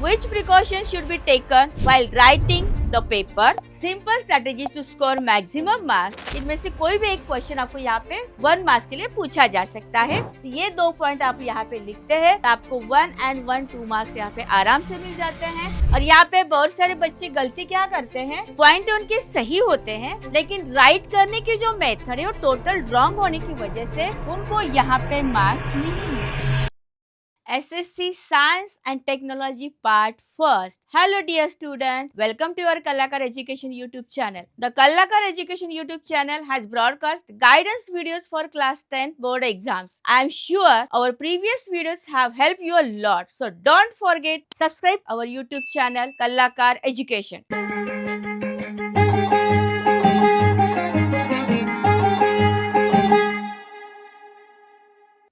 Which precautions should be taken while writing the paper? Simple strategies to score maximum marks. इनमें से कोई भी एक क्वेश्चन आपको यहाँ पे 1 मार्क्स के लिए पूछा जा सकता है। ये 2 पॉइंट आप यहाँ पे लिखते हैं, आपको 1 and 1 2 मार्क्स यहाँ पे आराम से मिल जाते हैं। और यहाँ पे बहुत सारे बच्चे गलती क्या करते हैं, पॉइंट उनके सही होते हैं लेकिन राइट करने की जो मेथड है वो टोटल रॉन्ग होने की वजह से उनको यहाँ पे मार्क्स नहीं मिलते। SSC Science and Technology Part First. Hello dear student, welcome to your Kallakar Education YouTube channel. The Kallakar Education YouTube channel has broadcast guidance videos for class 10 board exams. I am sure our previous videos have helped you a lot. So don't forget subscribe our YouTube channel Kallakar Education.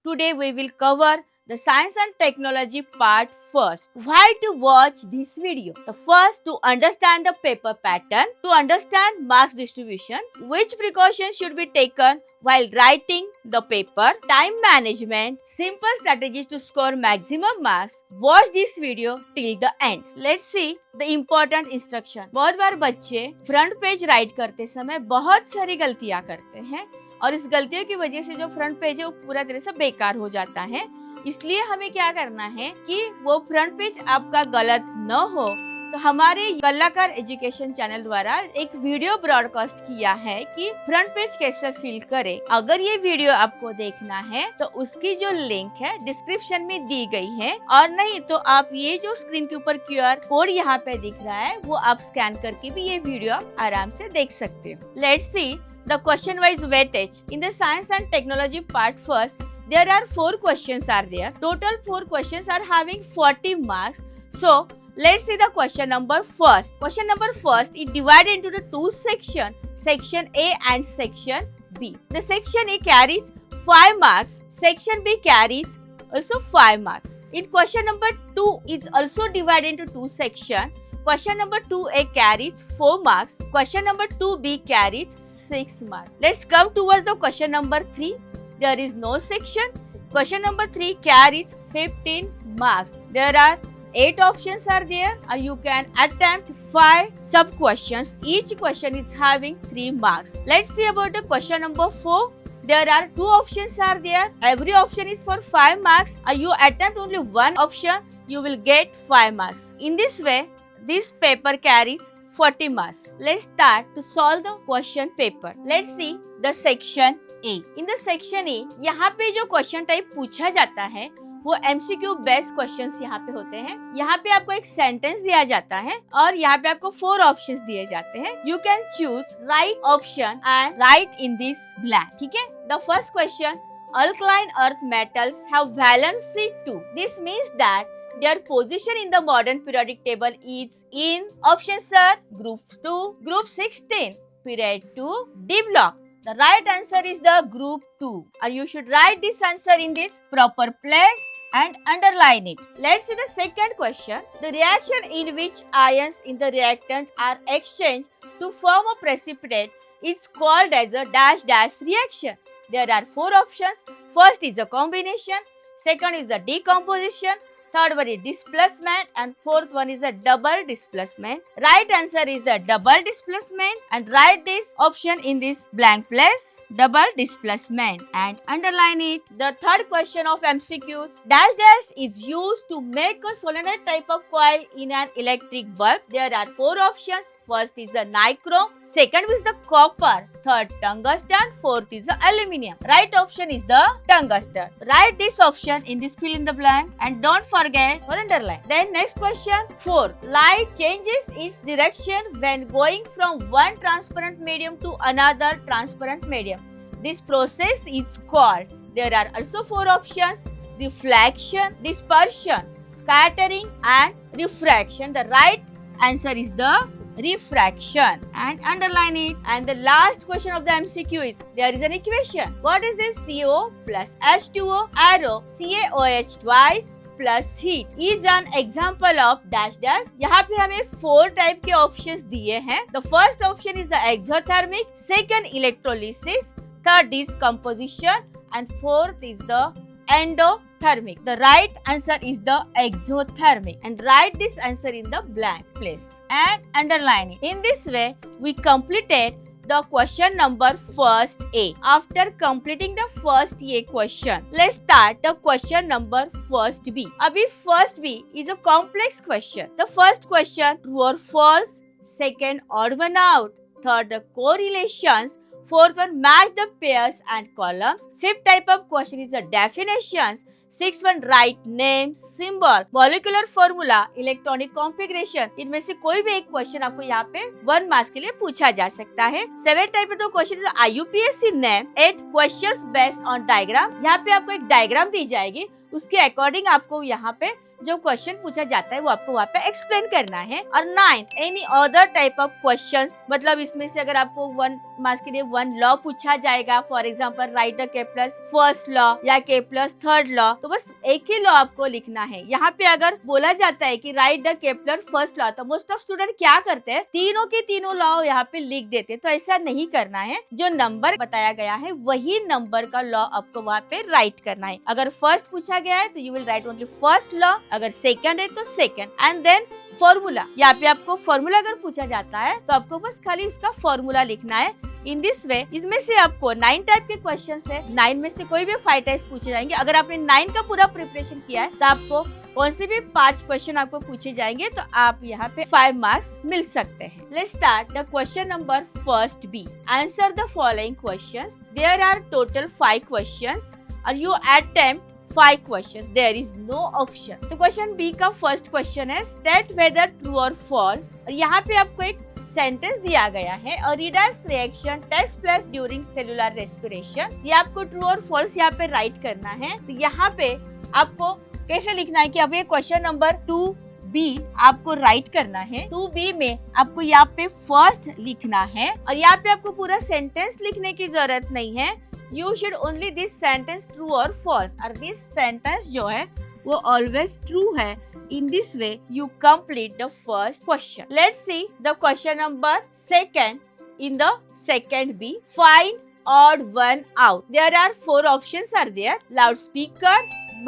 Today we will cover the Science and Technology Part First. Why to watch this video? The first, to understand the paper pattern, to understand marks distribution, which precautions should be taken while writing the paper, time management, simple strategies to score maximum marks. Watch this video till the end. Let's see the important instruction. बहुत बार बच्चे front page right करते समय बहुत सारी गलतियां करते हैं और इस गलतियों की वजह से जो फ्रंट पेज है वो पूरा तरह से बेकार हो जाता है। इसलिए हमें क्या करना है कि वो फ्रंट पेज आपका गलत न हो, तो हमारे कल्लाकार एजुकेशन चैनल द्वारा एक वीडियो ब्रॉडकास्ट किया है कि फ्रंट पेज कैसे फिल करें। अगर ये वीडियो आपको देखना है तो उसकी जो लिंक है डिस्क्रिप्शन में दी गई है, और नहीं तो आप ये जो स्क्रीन के ऊपर QR कोड यहाँ पे दिख रहा है वो आप स्कैन करके भी ये वीडियो आप आराम से देख सकते हो। Let's see the question wise weightage. In the Science and Technology Part First, there are 4 questions are there. Total 4 questions are having 40 marks. So let's see the question number first. Question number first is divided into the 2 sections, section A and section B. The section A carries 5 marks, section B carries also 5 marks. In question number 2 is also divided into 2 sections. Question number 2A carries 4 marks. Question number 2B carries 6 marks. Let's come towards the question number 3. There is no section. Question number 3 carries 15 marks. There are 8 options are there, and you can attempt 5 sub questions. Each question is having 3 marks. Let's see about the question number 4. There are 2 options are there. Every option is for 5 marks. You attempt only 1 option, you will get 5 marks. In this way, this paper carries 40 marks. Let's start to solve the question paper. Let's see the section A. In the section A, यहाँ पे जो question type पूछा जाता है वो MCQ based questions यहाँ पे होते हैं। यहाँ पे आपको एक सेंटेंस दिया जाता है और यहाँ पे आपको 4 ऑप्शंस दिए जाते हैं। You can choose right option and write in this blank. ठीक है? The first question, alkaline earth metals have valency 2. This means that their position in the modern periodic table is in options are group 2, group 16, period 2, D block. The right answer is the group 2, and you should write this answer in this proper place and underline it. Let's see the second question. The reaction in which ions in the reactant are exchanged to form a precipitate is called as a dash dash reaction. There are 4 options. First is a combination, second is the decomposition, third one is displacement, and fourth one is the double displacement. Right answer is the double displacement, and write this option in this blank place, double displacement, and underline it. The third question of MCQs, dash dash is used to make a solenoid type of coil in an electric bulb. There are 4 options. First is the nichrome, second is the copper, third tungsten, fourth is the aluminium. Right option is the tungsten. Write this option in this fill in the blank and don't forget or underline. Then next question 4. Light changes its direction when going from one transparent medium to another transparent medium. This process is called. There are also 4 options: reflection, dispersion, scattering, and refraction. The right answer is the refraction, and underline it. And the last question of the MCQ is, there is an equation. What is this? CO plus H2O arrow CaOH twice plus heat is an example of dash dash. यहाँ पे हमें 4 type के options दिए हैं. The first option is the exothermic, second electrolysis, third is composition, and fourth is the endothermic. exothermic. The right answer is the exothermic, and write this answer in the blank place and underline it. In this way, we completed the question number first A. After completing the first A question, let's start the question number first B. Abhi first B is a complex question. The first question, true or false. Second, odd one out. Third, the correlations. Fourth one, match the pairs and columns. Fifth type of question is the definitions. Sixth one, write name, symbol, molecular formula, electronic configuration. इनमें से कोई भी एक question आपको यहाँ पे 1 marks के लिए पूछा जा सकता है. 7 type of question is IUPAC name. 8 questions based on diagram. यहाँ पे आपको एक डायग्राम दी जाएगी, उसके अकॉर्डिंग आपको यहाँ पे जो क्वेश्चन पूछा जाता है वो आपको वहाँ पे एक्सप्लेन करना है. और 9 any other type of questions, मतलब इसमें से अगर आपको 1 मार्क्स के लिए 1 लॉ पूछा जाएगा, for example right the Kepler's first law या केप्लर्स थर्ड लॉ, तो बस एक ही लॉ आपको लिखना है. यहाँ पे अगर बोला जाता है कि right the Kepler first law, तो मोस्ट ऑफ स्टूडेंट क्या करते हैं, तीनों के तीनों लॉ यहाँ पे लिख देते हैं. तो ऐसा नहीं करना है. जो नंबर बताया गया है वही नंबर का लॉ आपको वहाँ पे राइट करना है. अगर फर्स्ट पूछा गया है तो you will write only first law, अगर सेकंड है तो सेकंड, एंड देन फॉर्मूला. यहाँ पे आपको फॉर्मूला अगर पूछा जाता है तो आपको बस खाली उसका फॉर्मूला लिखना है. इन दिस वे इसमें से आपको 9 टाइप के क्वेश्चंस है. 9 में से कोई भी 5 टाइप्स पूछे जाएंगे. अगर आपने 9 का पूरा प्रिपरेशन किया है तो आपको कौन से भी 5 क्वेश्चन आपको पूछे जाएंगे तो आप यहाँ पे 5 मार्क्स मिल सकते हैं. Let's start the question number first B. Answer the following questions. There are total 5 questions और you attempt 5 questions. There is no option. तो क्वेश्चन बी का फर्स्ट क्वेश्चन है state whether true or false. और यहाँ पे आपको एक sentence दिया गया है, और redox reaction takes place during cellular respiration. ये आपको ट्रू और फॉल्स यहाँ पे राइट करना है. तो यहाँ पे आपको कैसे लिखना है कि अब ये क्वेश्चन नंबर 2B आपको राइट करना है. 2B में आपको यहाँ पे फर्स्ट लिखना है, और यहाँ पे आपको पूरा सेंटेंस लिखने की जरूरत नहीं है. You should only this sentence true or false. और this sentence जो है वो always true है. In this way you complete the first question. Let's see the question number second. In the second B, find odd one out. There are 4 options are there. Loudspeaker,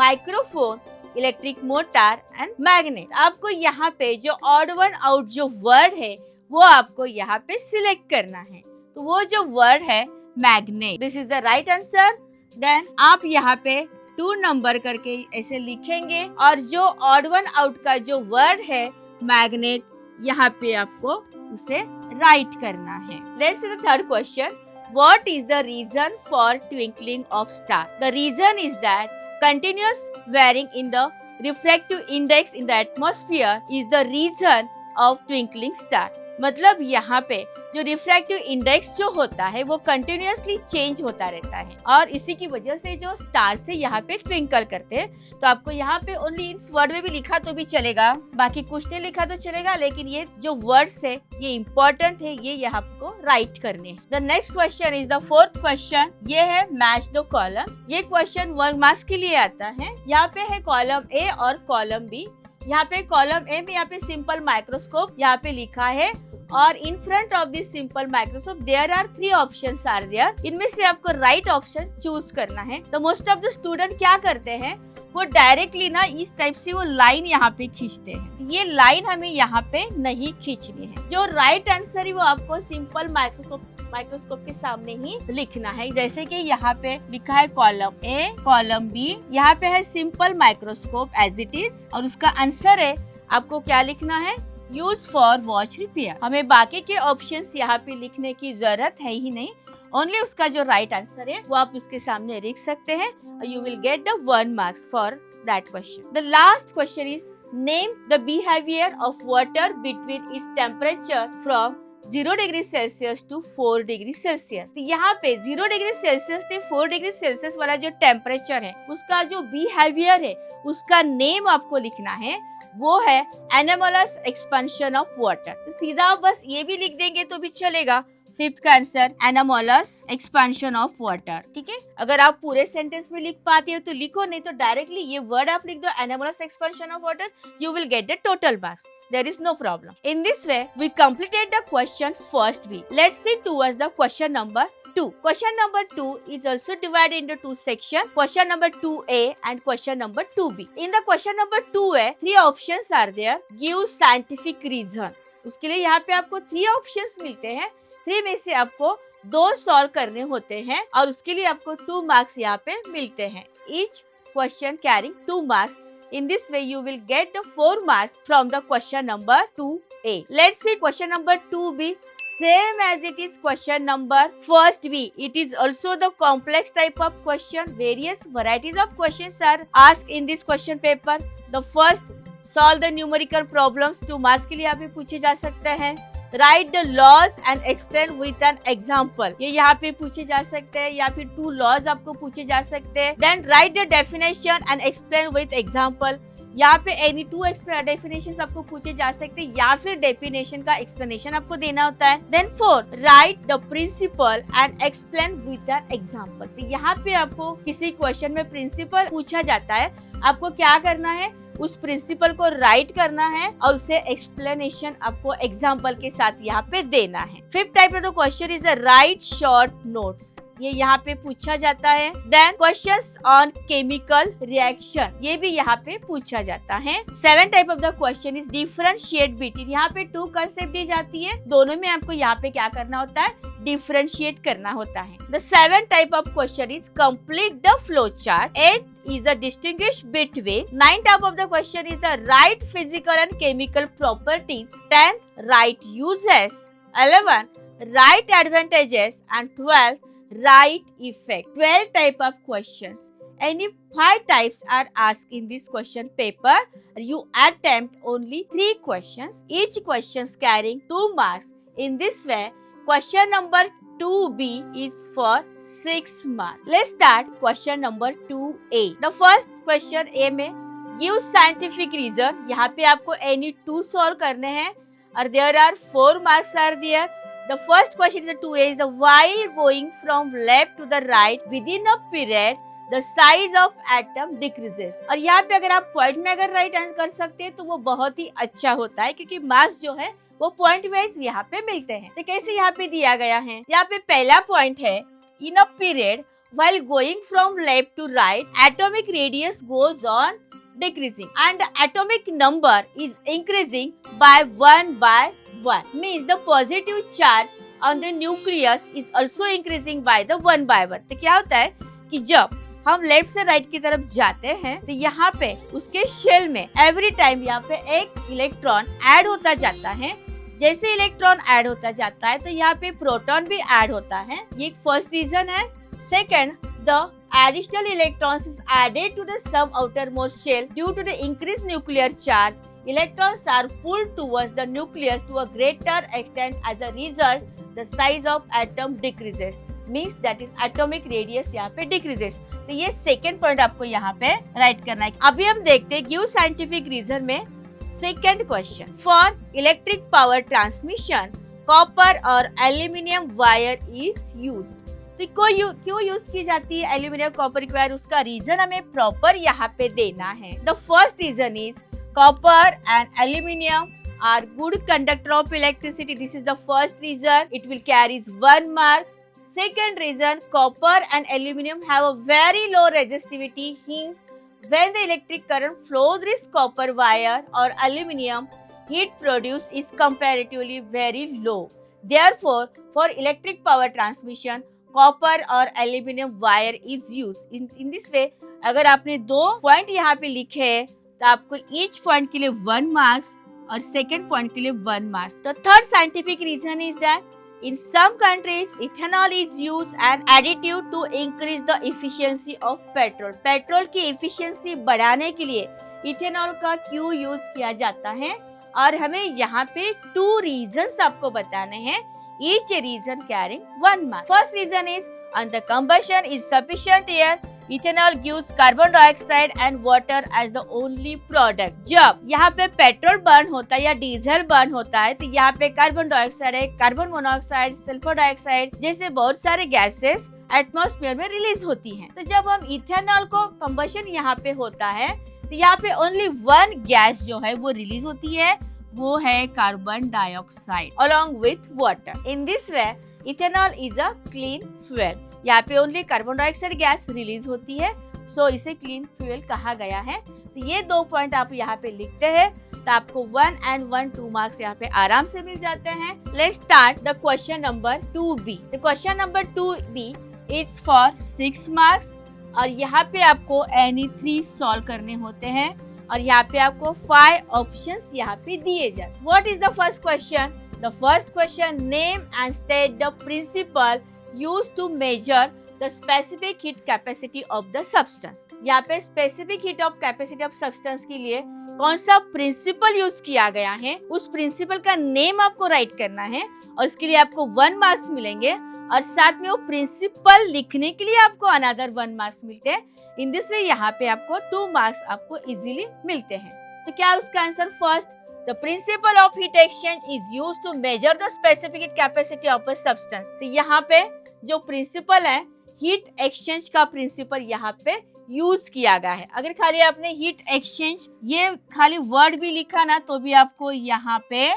microphone, electric motor and magnet. आपको यहाँ पे जो odd one out जो word है वो आपको यहाँ पे सिलेक्ट करना है. तो वो जो वर्ड है magnet, this is the right answer. Then आप यहाँ पे 2 नंबर करके ऐसे लिखेंगे, और जो ऑड वन आउट का जो वर्ड है मैग्नेट, यहाँ पे आपको उसे राइट करना है. Let's see the third question. What is the reason for twinkling of star. The reason is that continuous varying in the refractive index in the atmosphere is the reason of twinkling star. मतलब यहाँ पे जो refractive index जो होता है वो continuously change होता रहता है, और इसी की वजह से जो स्टार से यहाँ पे ट्विंकल करते हैं. तो आपको यहाँ पे ओनली इस वर्ड में भी लिखा तो भी चलेगा, बाकी कुछ नहीं लिखा तो चलेगा, लेकिन ये जो वर्ड्स है ये इम्पोर्टेंट है, ये यहाँ आपको राइट करने हैं. The next question is the fourth question. ये है मैच द कॉलम. ये क्वेश्चन 1 मार्क्स के लिए आता है. यहाँ पे है कॉलम ए और कॉलम बी. यहाँ पे कॉलम ए में यहाँ पे सिंपल माइक्रोस्कोप यहाँ पे लिखा है, और in front of this simple microscope there are 3 options are there. इनमें से आपको राइट ऑप्शन चूज करना है. तो मोस्ट ऑफ द स्टूडेंट क्या करते हैं, वो डायरेक्टली ना इस टाइप से वो लाइन यहाँ पे खींचते हैं. ये लाइन हमें यहाँ पे नहीं खींचनी है. जो राइट आंसर है वो आपको सिंपल माइक्रोस्कोप के सामने ही लिखना है. जैसे कि यहाँ पे लिखा है कॉलम ए, कॉलम बी, यहाँ पे है simple microscope as it is, और उसका आंसर है आपको क्या लिखना है, यूज फॉर वॉच रिपेयर. हमें बाकी के ऑप्शंस यहाँ पे लिखने की जरूरत है ही नहीं. ओनली उसका जो राइट आंसर है वो आप उसके सामने लिख सकते हैं, और you will get the 1 marks for that question. The last question is name the behaviour of water between its temperature from 0 degree Celsius to 4 degree Celsius. यहाँ पे 0 डिग्री सेल्सियस से 4 डिग्री सेल्सियस वाला जो टेम्परेचर है उसका जो behaviour है उसका नेम आपको लिखना है. वो है एनोमलस एक्सपेंशन ऑफ वाटर. तो सीधा बस ये भी लिख देंगे तो भी चलेगा. 5th का answer anomalous expansion of water. ठीक है, अगर आप पूरे सेंटेंस में लिख पाते हो तो लिखो, नहीं तो डायरेक्टली ये वर्ड आप लिख दो, anomalous expansion of water. You will get the total marks. There is no problem. In this way, we completed the question first B. Let's see towards the question number 2. Question number 2 is also divided into two sections. Question number 2A and question number 2B. In the question number 2A, 3 options are there. Give scientific reason. उसके लिए यहाँ पे आपको 3 options मिलते हैं. 3 में से आपको 2 सॉल्व करने होते हैं और उसके लिए आपको 2 मार्क्स यहाँ पे मिलते हैं. Each question carrying 2 marks. In this way, you will get the 4 marks from the question number 2A. Let's see question number 2B. Same as it is question number first B. It is also the complex type of question. Various varieties of questions are asked in this question paper. The first, solve the numerical problems. 2 marks के लिए आप पूछे जा सकते हैं. Write the laws and explain with an example. ये यहाँ पे पूछे जा सकते हैं या फिर 2 laws आपको पूछे जा सकते हैं. Then write the definition and explain with example. यहाँ पे any 2 definitions आपको पूछे जा सकते हैं या फिर definition का explanation आपको देना होता है. Then 4, write the principle and explain with an example. तो यहाँ पे आपको किसी question में principle पूछा जाता है, आपको क्या करना है, उस प्रिंसिपल को राइट करना है और उसे एक्सप्लेनेशन आपको एग्जाम्पल के साथ यहाँ पे देना है. 5th type of the question is write short notes. ये यहाँ पे पूछा जाता है. Then questions on chemical reaction, ये भी यहाँ पे पूछा जाता है. 7th type of the question is differentiate between. यहाँ पे 2 कंसेप्ट दी जाती है, दोनों में आपको यहाँ पे क्या करना होता है, डिफरेंशिएट करना होता है. The 7th type of question is complete the flow chart. 8 is the distinguish between. 9th type of the question is the right physical and chemical properties. 10, right uses. 11, right advantages. And 12, right effect. 12 type of questions. Any 5 types are asked in this question paper. You attempt only 3 questions. Each question carrying 2 marks. In this way, question number 2B is for 6 marks. Let's start question number 2A. The first question A में give scientific reason. यहाँ पे आपको any 2 solve करने हैं और there are 4 marks are there. The first question in the 2A is the while going from left to the right within a period the size of atom decreases. और यहाँ पे अगर आप पॉइंट में अगर राइट आंसर कर सकते हैं तो वो बहुत ही अच्छा होता है, क्योंकि मार्क्स जो है वो पॉइंट वाइज यहाँ पे मिलते हैं. तो कैसे यहाँ पे दिया गया है, यहाँ पे पहला पॉइंट है in a period while going from left to right atomic radius goes on decreasing and the atomic number is increasing by 1 means the positive charge on the nucleus is also increasing by the 1 by 1. तो क्या होता है कि जब हम left से right की तरफ जाते हैं तो यहाँ पे उसके शेल में एवरी टाइम यहाँ पे एक इलेक्ट्रॉन ऐड होता जाता है. जैसे इलेक्ट्रॉन ऐड होता जाता है तो यहाँ पे प्रोटॉन भी ऐड होता है. ये एक फर्स्ट रीजन है. Second, the additional electrons is added to the some outermost shell due to the increased nuclear charge. Electrons are pulled towards the nucleus to a greater extent. As a result, the size of atom decreases. Means that is atomic radius यहाँ पे decreases. तो ये second point आपको यहाँ पे write करना है. अभी हम देखते हैं गिव साइंटिफिक रीजन में second question. For electric power transmission copper और एल्यूमिनियम वायर इज यूज्ड. तो क्यों यूज की जाती है एल्यूमिनियम कॉपर की वायर, उसका रीजन हमें प्रॉपर यहाँ पे देना है. The first reason is copper and aluminium are good conductor of electricity. This is the first reason. It will carry 1 mark. Second reason, copper and aluminum have a very low resistivity. Hence, when the electric current flows through this copper wire or aluminum, heat produced is comparatively very low. Therefore, for electric power transmission, copper or aluminum wire is used. In this way, अगर आपने 2 point यहाँ पे लिखे हैं तो आपको each point के लिए 1 मार्क्स और सेकेंड पॉइंट के लिए 1 मार्क्स. तो third scientific reason is that in some countries ethanol is used an additive to increase the efficiency of petrol. Petrol की इफिशियंसी बढ़ाने के लिए इथेनॉल का क्यों यूज किया जाता है, और हमें यहाँ पे 2 रीजंस आपको बताने हैं. Each reason carrying 1 mark. First reason is on the combustion is sufficient air. Ethanol gives carbon dioxide and water as the only product. जब यहाँ पे पेट्रोल बर्न होता है या डीजल बर्न होता है तो यहाँ पे कार्बन डाइऑक्साइड है, कार्बन मोनोऑक्साइड, सल्फर डाइऑक्साइड जैसे बहुत सारे गैसेस एटमॉस्फेयर में रिलीज होती हैं. तो जब हम इथेनॉल को कंबशन यहाँ पे होता है तो यहाँ पे ओनली 1 गैस जो है वो रिलीज होती है, वो है carbon dioxide along with water. In this way, ethanol is a clean fuel. यहाँ पे only carbon dioxide gas release होती है, सो इसे क्लीन फ्यूल कहा गया है। तो ये 2 पॉइंट आप यहाँ पे लिखते हैं तो आपको 1 and 1 2 मार्क्स यहाँ पे आराम से मिल जाते हैं। Let's start the question number 2B। The question number 2B is for 6 marks और यहाँ पे आपको एनी 3 सॉल्व करने होते हैं और यहाँ पे आपको 5 ऑप्शंस यहाँ पे दिए जाते। What is the first question? The first question, name and state the principle used to measure the specific heat capacity of the substance. यहाँ पे specific heat of capacity of substance के लिए कौन सा प्रिंसिपल यूज किया गया है, उस प्रिंसिपल का नेम आपको राइट करना है और इसके लिए आपको 1 मार्क्स मिलेंगे और साथ में वो प्रिंसिपल लिखने के लिए आपको अनदर 1 मार्क्स मिलते हैं। इन दिस वे यहाँ पे आपको 2 मार्क्स आपको इजीली मिलते हैं। तो क्या है उसका answer? First, the principle of heat exchange is use to measure the specific heat capacity of a substance. तो यहाँ पे जो प्रिंसिपल है, हीट एक्सचेंज का प्रिंसिपल यहाँ पे यूज किया गया है। अगर खाली आपने हीट एक्सचेंज ये खाली वर्ड भी लिखा ना तो भी आपको यहाँ पे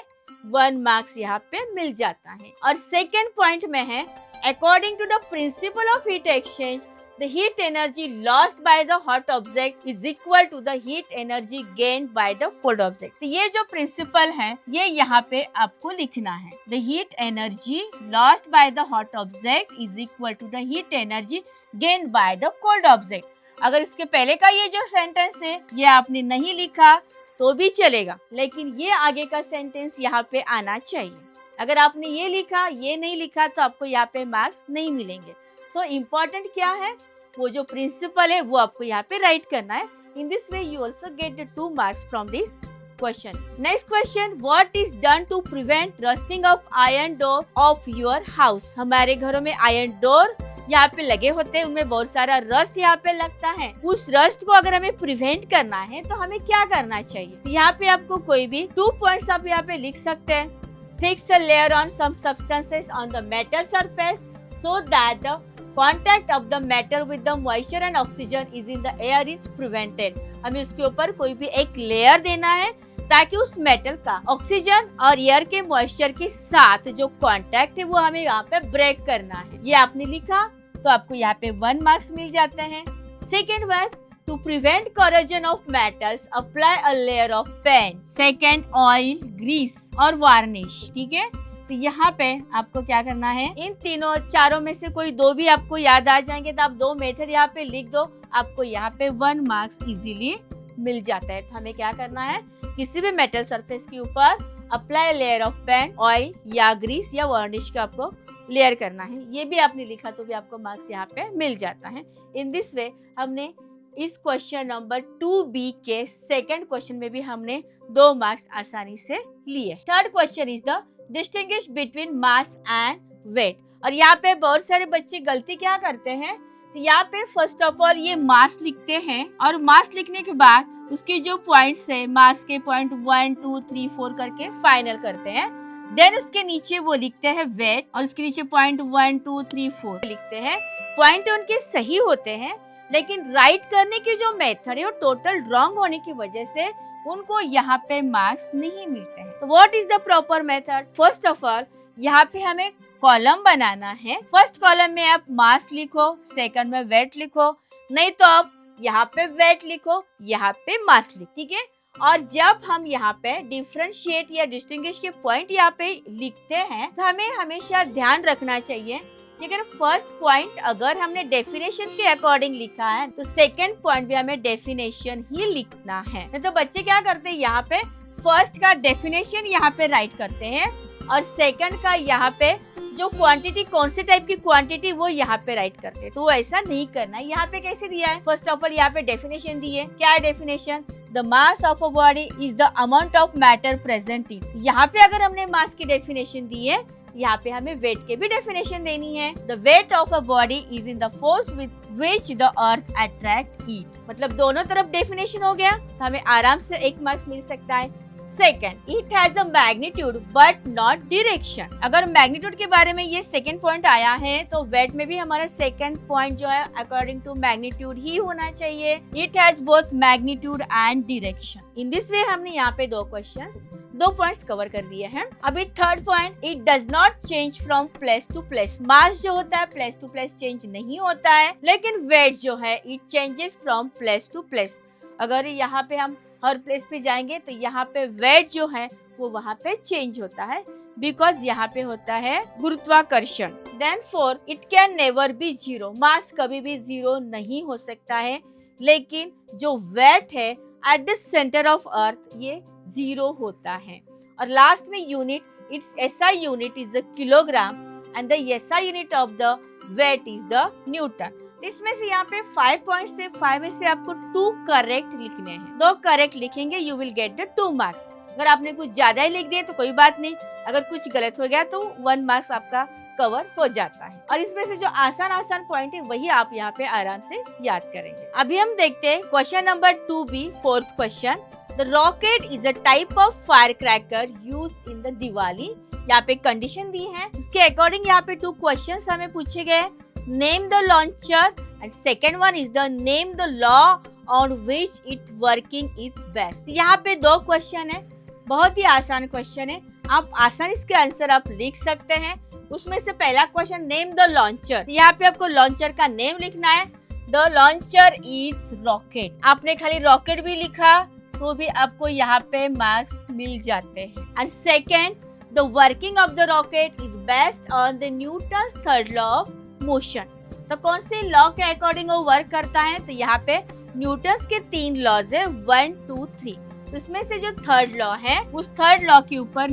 1 मार्क्स यहाँ पे मिल जाता है। और सेकेंड पॉइंट में है, according to the principle of heat exchange the heat energy lost by the hot object is equal to the heat energy gained by the cold object। तो ये जो प्रिंसिपल है ये यहाँ पे आपको लिखना है। The heat energy lost by the hot object is equal to the heat energy gained by the cold object। अगर इसके पहले का ये जो सेंटेंस है ये आपने नहीं लिखा तो भी चलेगा, लेकिन ये आगे का सेंटेंस यहाँ पे आना चाहिए। अगर आपने ये लिखा, ये नहीं लिखा तो आपको यहाँ पे मार्क्स नहीं मिलेंगे। सो इम्पोर्टेंट क्या है, वो जो प्रिंसिपल है वो आपको यहाँ पे राइट करना है। In this way you also get the 2 marks from this question. Next question, what is done to prevent rusting of iron door of your house. हमारे घरों में आयरन डोर यहाँ पे लगे होते हैं, उनमें बहुत सारा रस्ट यहाँ पे लगता है। उस रस्ट को अगर हमें प्रिवेंट करना है तो हमें क्या करना चाहिए? यहाँ पे आपको कोई भी 2 पॉइंट्स आप यहाँ पे लिख सकते हैं। Fix a layer on some substances on the metal surface so that the contact of the metal with the moisture and oxygen is in the air is prevented। हमें उसके ऊपर कोई भी एक लेयर देना है ताकि उस मेटल का ऑक्सीजन और एयर के मॉइस्चर के साथ जो कांटेक्ट है वो हमें यहाँ पे ब्रेक करना है। ये आपने लिखा तो आपको यहाँ पे 1 मार्क्स मिल जाते हैं। Second word, to prevent corrosion of metals apply a layer of paint। Second, oil, grease और वार्निश। ठीक है, तो यहाँ पे आपको क्या करना है, इन तीनों चारों में से कोई 2 भी आपको याद आ जाएंगे तो आप 2 मेथड यहाँ पे लिख दो, आपको यहाँ पे 1 मार्क्स इजीली मिल जाता है। तो हमें क्या करना है, किसी भी मेटल सरफेस के ऊपर apply layer of paint, oil या ग्रीस या वार्निश का आपको लेयर करना है। ये भी आपने लिखा तो भी आपको मार्क्स यहाँ पे मिल जाता है। इन दिस वे हमने इस क्वेश्चन नंबर 2B के सेकेंड क्वेश्चन में भी हमने 2 मार्क्स आसानी से लिए। Third question is the distinguish between mass and weight. और यहाँ पे बहुत सारे बच्चे गलती क्या करते हैं, तो यहाँ पे फर्स्ट ऑफ ऑल ये मास लिखते हैं और मास लिखने के बाद उसके जो पॉइंट्स है, मास के पॉइंट 1 2 3 4 करके फाइनल करते हैं। देन उसके नीचे वो लिखते हैं वेट और उसके नीचे पॉइंट 1 2 3 4 लिखते हैं। पॉइंट उनके सही होते हैं लेकिन राइट करने की जो मेथड है वो टोटल रॉन्ग होने की वजह से उनको यहाँ पे मार्क्स नहीं मिलते हैं। तो what is the proper method? First of all यहाँ पे हमें कॉलम बनाना है। फर्स्ट कॉलम में आप मास लिखो, सेकंड में वेट लिखो, नहीं तो आप यहाँ पे वेट लिखो, यहाँ पे मास लिखो। ठीक है, और जब हम यहाँ पे डिफरेंशिएट या डिस्टिंग्विश के पॉइंट यहाँ पे लिखते हैं तो हमें हमेशा ध्यान रखना चाहिए लेकिन फर्स्ट पॉइंट अगर हमने डेफिनेशन के अकॉर्डिंग लिखा है तो सेकंड पॉइंट भी हमें डेफिनेशन ही लिखना है। तो बच्चे क्या करते हैं, यहाँ पे फर्स्ट का डेफिनेशन यहाँ पे राइट करते हैं और सेकंड का यहाँ पे जो क्वांटिटी, कौन से टाइप की क्वांटिटी वो यहाँ पे राइट करते हैं। तो वो ऐसा नहीं करना है। यहाँ पे कैसे दिया है, फर्स्ट ऑफ ऑल यहाँ पे डेफिनेशन दी है। क्या है definition? The mass of a body is the amount of matter present in. यहाँ पे अगर हमने मास की डेफिनेशन दी है, यहाँ पे हमें वेट के भी डेफिनेशन देनी है। The weight of a body is in the force with which the earth attract it. मतलब दोनों तरफ डेफिनेशन हो गया तो हमें आराम से 1 मार्क्स मिल सकता है। Second, it has a magnitude but not direction. अगर मैग्नीट्यूड के बारे में ये सेकेंड पॉइंट आया है तो वेट में भी हमारा सेकेंड पॉइंट जो है अकॉर्डिंग टू मैग्नीट्यूड ही होना चाहिए। It has both magnitude and direction. In this वे हमने यहाँ पे 2 क्वेश्चन 2 पॉइंट्स कवर कर दिए हैं। अभी third point, it does not change from place to place. Mass जो होता है प्लेस टू प्लेस चेंज नहीं होता है, लेकिन वेट जो है it changes from place to place. अगर यहाँ पे हम हर प्लेस पे जाएंगे तो यहाँ पे वेट जो है वो वहाँ पे चेंज होता है, बिकॉज यहाँ पे होता है गुरुत्वाकर्षण। Then four, it can never be zero. Mass कभी भी जीरो नहीं हो सकता है, लेकिन जो वेट है at the centre of earth ये जीरो होता है। और लास्ट में unit, its SI unit is the kilogram and the SI unit of the weight is the newton. इसमें से यहाँ पे 5 पॉइंट से 5 में से आपको 2 करेक्ट लिखने हैं। 2 करेक्ट लिखेंगे you will get the 2 marks. अगर आपने कुछ ज्यादा ही लिख दिए तो कोई बात नहीं, अगर कुछ गलत हो गया तो 1 मार्क्स आपका कवर हो जाता है। और इसमें से जो आसान पॉइंट है वही आप यहाँ पे आराम से याद करेंगे। अभी हम देखते हैं question number 2B, fourth question. The rocket is a type of fire cracker use in the Diwali. यहाँ पे कंडीशन दी है, उसके अकॉर्डिंग यहाँ पे 2 क्वेश्चन हमें पूछे गए। Name the launcher and second one is the name the law on which it working is best. यहाँ पे 2 क्वेश्चन है, बहुत ही आसान क्वेश्चन है, आप आसानी इसके आंसर आप लिख सकते हैं। उसमें से पहला क्वेश्चन, नेम द लॉन्चर। यहाँ पे आपको लॉन्चर का नेम लिखना है। The launcher is rocket. आपने खाली रॉकेट भी लिखा तो भी आपको यहाँ पे मार्क्स मिल जाते हैं। And second, the working of the rocket is based on the Newton's third law of motion. तो कौन से लॉ के अकॉर्डिंग वो वर्क करता है, तो यहाँ पे न्यूटन्स के 3 लॉज है, 1, 2, 3। उसमें से जो थर्ड लॉ है उस थर्ड लॉ के ऊपर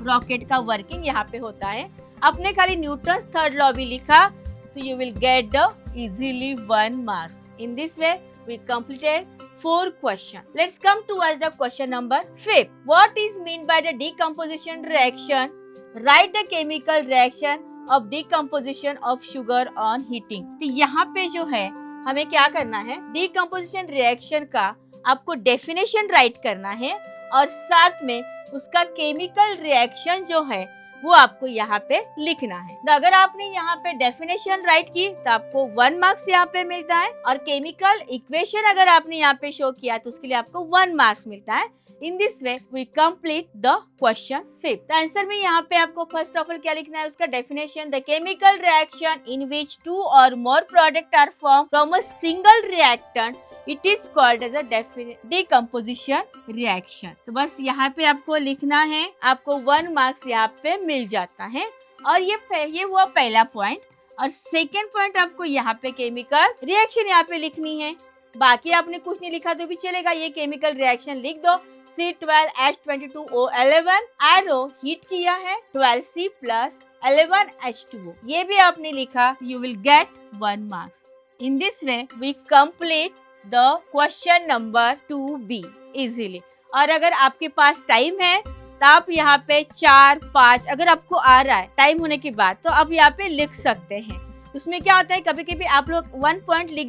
रॉकेट का वर्किंग यहाँ पे होता है। आपने खाली न्यूटन्स थर्ड लॉ भी लिखा तो you will get the easily 1 marks. In this way we completed 4 question. Let's come towards the question number 5। What is mean by the decomposition reaction? Write the chemical reaction of decomposition of sugar on heating. तो यहाँ पे जो है हमें क्या करना है, decomposition reaction का आपको डेफिनेशन राइट करना है और साथ में उसका केमिकल रिएक्शन जो है वो आपको यहाँ पे लिखना है। तो अगर आपने यहाँ पे डेफिनेशन राइट की तो आपको 1 मार्क्स यहाँ पे मिलता है, और केमिकल इक्वेशन अगर आपने यहाँ पे शो किया तो उसके लिए आपको 1 मार्क्स मिलता है। In this way we complete the question 5। Answer में यहाँ पे आपको फर्स्ट ऑफ ऑल क्या लिखना है, उसका definition, the chemical reaction in which 2 और more product are form from a single reactant, it is called as a decomposition reaction. तो बस यहाँ पे आपको लिखना है, आपको 1 मार्क्स यहाँ पे मिल जाता है। और ये हुआ पहला पॉइंट। और सेकेंड पॉइंट, आपको यहाँ पे केमिकल रिएक्शन यहाँ पे लिखनी है। बाकी आपने कुछ नहीं लिखा तो भी चलेगा, ये केमिकल रिएक्शन लिख दो। C12H22O11 एरो हीट किया है 12C प्लस 11H2O, ये भी आपने लिखा, you will get 1 marks. In this way we complete the question number 2B easily. और अगर आपके पास टाइम है तो आप यहाँ पे 4, 5 अगर आपको आ रहा है टाइम होने के बाद तो आप यहाँ पे लिख सकते हैं। उसमें क्या होता है, कभी कभी आप लोग 1 पॉइंट लिख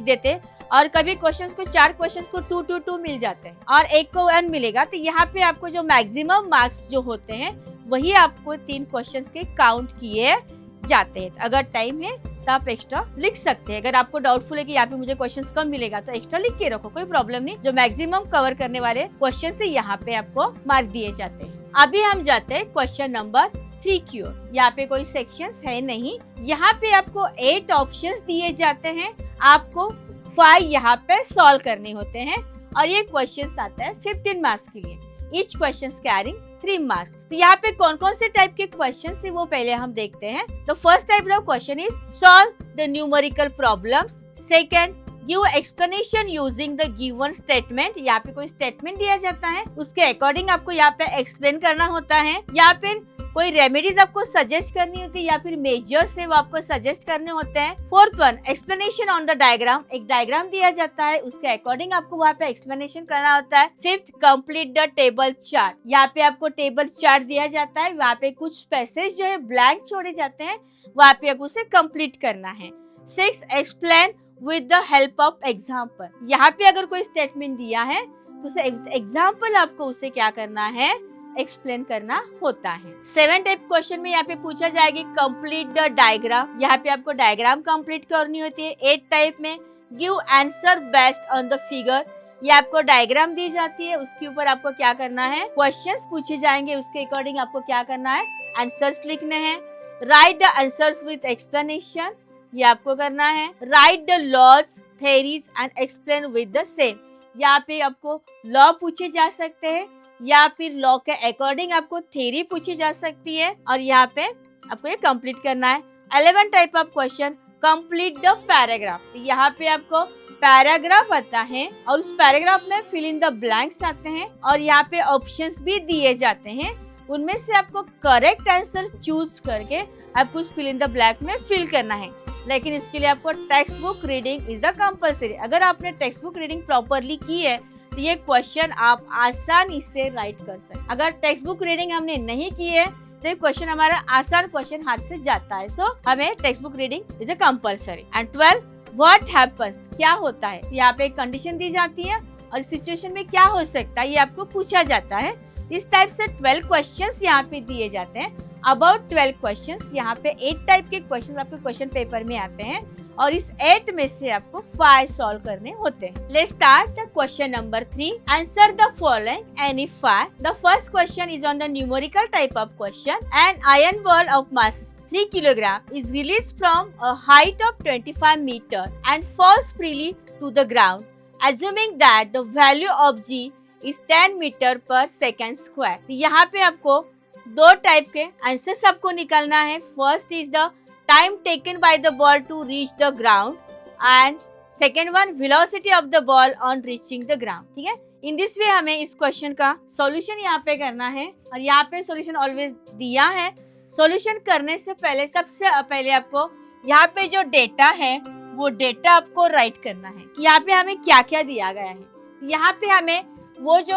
देते और कभी क्वेश्चंस को 4 क्वेश्चंस को 2, 2, 2 मिल जाते हैं और एक को 1 मिलेगा। तो यहाँ पे आपको जो मैक्सिमम मार्क्स जो होते हैं वही आपको 3 क्वेश्चंस के काउंट किए जाते हैं। अगर टाइम है तो आप एक्स्ट्रा लिख सकते हैं। अगर आपको डाउटफुल है कि यहाँ पे मुझे क्वेश्चंस कम मिलेगा तो एक्स्ट्रा लिख के रखो, कोई प्रॉब्लम नहीं। जो मैक्सिमम कवर करने वाले क्वेश्चन से यहाँ पे आपको मार्क दिए जाते हैं। अभी हम जाते हैं क्वेश्चन नंबर 3 की ओर। यहाँ पे कोई सेक्शंस है नहीं, यहाँ पे आपको 8 ऑप्शंस दिए जाते हैं, आपको 5 यहाँ पे सॉल्व करने होते हैं और ये क्वेश्चंस आता है 15 मार्क्स के लिए। Each question carrying 3 marks. तो यहाँ पे कौन कौन से टाइप के क्वेश्चन है वो पहले हम देखते हैं। तो first type of question is solve the numerical problems. Second, give explanation using the given statement. यहाँ पे कोई स्टेटमेंट दिया जाता है, उसके अकॉर्डिंग आपको यहाँ पे एक्सप्लेन करना होता है। या फिर कोई रेमेडीज आपको सजेस्ट करनी होती है या फिर मेजर्स है वो आपको सजेस्ट करने होते हैं। Fourth one, explanation on the diagram. एक डायग्राम दिया जाता है, उसके अकॉर्डिंग आपको वहाँ पे एक्सप्लेनेशन करना होता है। Fifth, complete the table chart. यहाँ पे आपको टेबल चार्ट दिया जाता है, वहाँ पे कुछ पैसेज जो है ब्लैंक छोड़े जाते हैं, वहाँ पे आपको उसे कंप्लीट करना है। Six, explain with the help of example. यहाँ पे अगर कोई स्टेटमेंट दिया है तो उसे एग्जाम्पल आपको उसे क्या करना है, एक्सप्लेन करना होता है। 7 टाइप क्वेश्चन में यहाँ पे पूछा जाएगा कंप्लीट द डायग्राम। यहाँ पे आपको डायग्राम कंप्लीट करनी होती है। 8 टाइप में give answer based on the figure. ये आपको डायग्राम दी जाती है, उसके ऊपर आपको क्या करना है, क्वेश्चंस पूछे जाएंगे, उसके अकॉर्डिंग आपको क्या करना है, आंसर्स लिखने हैं। Write the answers with explanation, ये आपको करना है। Write the laws, theories and explain with the same, यहाँ पे आपको लॉ पूछे जा सकते हैं या फिर लॉ के अकॉर्डिंग आपको थ्योरी पूछी जा सकती है, और यहाँ पे आपको ये कंप्लीट करना है। 11 type of question, complete the paragraph, यहाँ पे आपको पैराग्राफ आता है और उस पैराग्राफ में फिल इन द ब्लैंक्स आते हैं और यहाँ पे ऑप्शंस भी दिए जाते हैं, उनमें से आपको करेक्ट आंसर चूज करके आपको उस फिल इन द ब्लैंक में फिल करना है। लेकिन इसके लिए आपको text book reading is the compulsory. अगर आपने टेक्स्ट बुक रीडिंग प्रॉपरली की है तो ये क्वेश्चन आप आसानी से राइट कर सकते। अगर टेक्स्ट बुक रीडिंग हमने नहीं की है तो ये क्वेश्चन हमारा आसान क्वेश्चन हाथ से जाता है। सो हमें text book reading is a compulsory. And 12 what happens, क्या होता है, यहाँ पे एक कंडीशन दी जाती है और इस सिचुएशन में क्या हो सकता है ये आपको पूछा जाता है। इस टाइप से 12 क्वेश्चंस यहाँ पे दिए जाते हैं। अबाउट 12 क्वेश्चंस, यहाँ पे 8 टाइप के क्वेश्चंस आपके क्वेश्चन पेपर में आते हैं और इस 8 में से आपको 5 सॉल्व करने होते हैं। Let's start the question number 3। Answer the following any 5। The first question is on the numerical type of question. An iron ball of mass 3 kilogram is release from a height of 25 metre and falls freely to the ground, assuming that the value of g is 10 metre per second square. यहाँ पे आपको 2 type के answers आपको निकालना है। First is the time taken by the ball to reach the ground and second one velocity of the ball on reaching the ground. ठीक है, in this वे हमें इस क्वेश्चन का सॉल्यूशन यहाँ पे करना है और यहाँ पे सॉल्यूशन ऑलवेज दिया है। सॉल्यूशन करने से पहले सबसे पहले आपको यहाँ पे जो डेटा है वो डेटा आपको राइट करना है कि यहाँ पे हमें क्या क्या दिया गया है। यहाँ पे हमें वो जो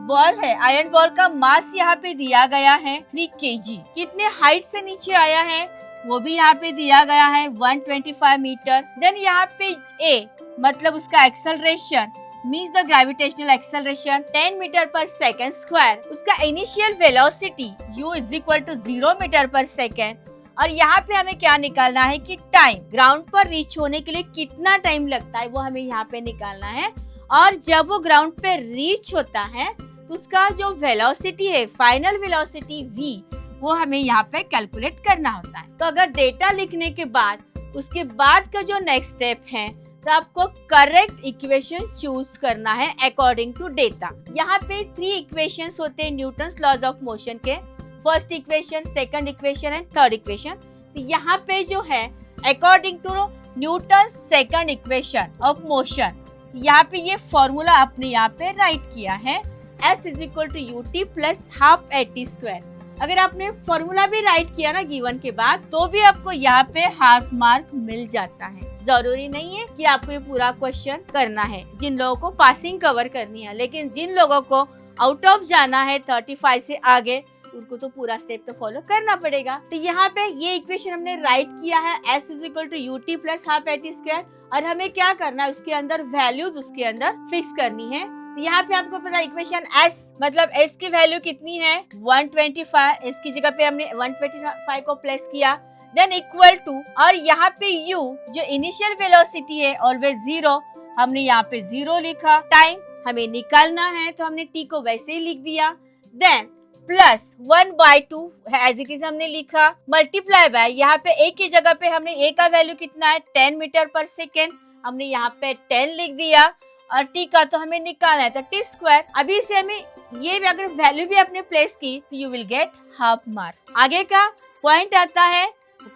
बॉल है, आयरन बॉल का मास यहाँ पे दिया गया है 3 kg। कितने हाइट से नीचे आया है वो भी यहाँ पे दिया गया है 125 मीटर। देन यहाँ पे ए मतलब उसका acceleration means the gravitational acceleration 10 metre per second square. उसका initial velocity u is equal to 0 metre per second. और यहाँ पे हमें क्या निकालना है कि टाइम, ग्राउंड पर रीच होने के लिए कितना टाइम लगता है वो हमें यहाँ पे निकालना है। और जब वो ग्राउंड पे रीच होता है तो उसका जो वेलोसिटी है, फाइनल वेलोसिटी v, वो हमें यहाँ पे कैलकुलेट करना होता है। तो अगर डेटा लिखने के बाद उसके बाद का जो नेक्स्ट स्टेप है तो आपको करेक्ट इक्वेशन चूज करना है अकॉर्डिंग टू डेटा। यहाँ पे 3 इक्वेशंस होते हैं न्यूटन्स लॉज ऑफ मोशन के, first equation, second equation and third equation. तो यहाँ पे जो है according to Newton second equation of motion, यहाँ पे ये फॉर्मूला आपने यहाँ पे राइट किया है s is equal to u t plus half a t square. अगर आपने फॉर्मूला भी राइट किया ना गिवन के बाद तो भी आपको यहाँ पे हाफ मार्क मिल जाता है। जरूरी नहीं है कि आपको ये पूरा क्वेश्चन करना है, जिन लोगों को पासिंग कवर करनी है, लेकिन जिन लोगों को आउट ऑफ जाना है 35 से आगे उनको तो पूरा स्टेप तो फॉलो करना पड़ेगा। तो यहाँ पे ये इक्वेशन हमने राइट किया है s is equal to u t plus half a t square. और हमें क्या करना है, उसके अंदर वैल्यूज उसके अंदर फिक्स करनी है। तो यहाँ पे आपको पता है इक्वेशन s मतलब s की वैल्यू कितनी है 125, s की जगह पे हमने 125 को प्लेस किया, देन इक्वल टू, और यहाँ पे u जो इनिशियल वेलोसिटी है ऑलवेज 0, हमने यहाँ पे 0 लिखा। टाइम हमें निकालना है तो हमने t को वैसे ही लिख दिया, then plus 1/2 as it is हमने लिखा, मल्टीप्लाई बाय, यहाँ पे a की जगह पे हमने a का वैल्यू कितना है 10 मीटर पर सेकेंड, हमने यहाँ पे 10 लिख दिया, और t का तो हमें निकालना है तो t स्क्वायर। अभी से हमें ये भी अगर वैल्यू भी आपने प्लेस की तो you will get half marks. आगे का पॉइंट आता है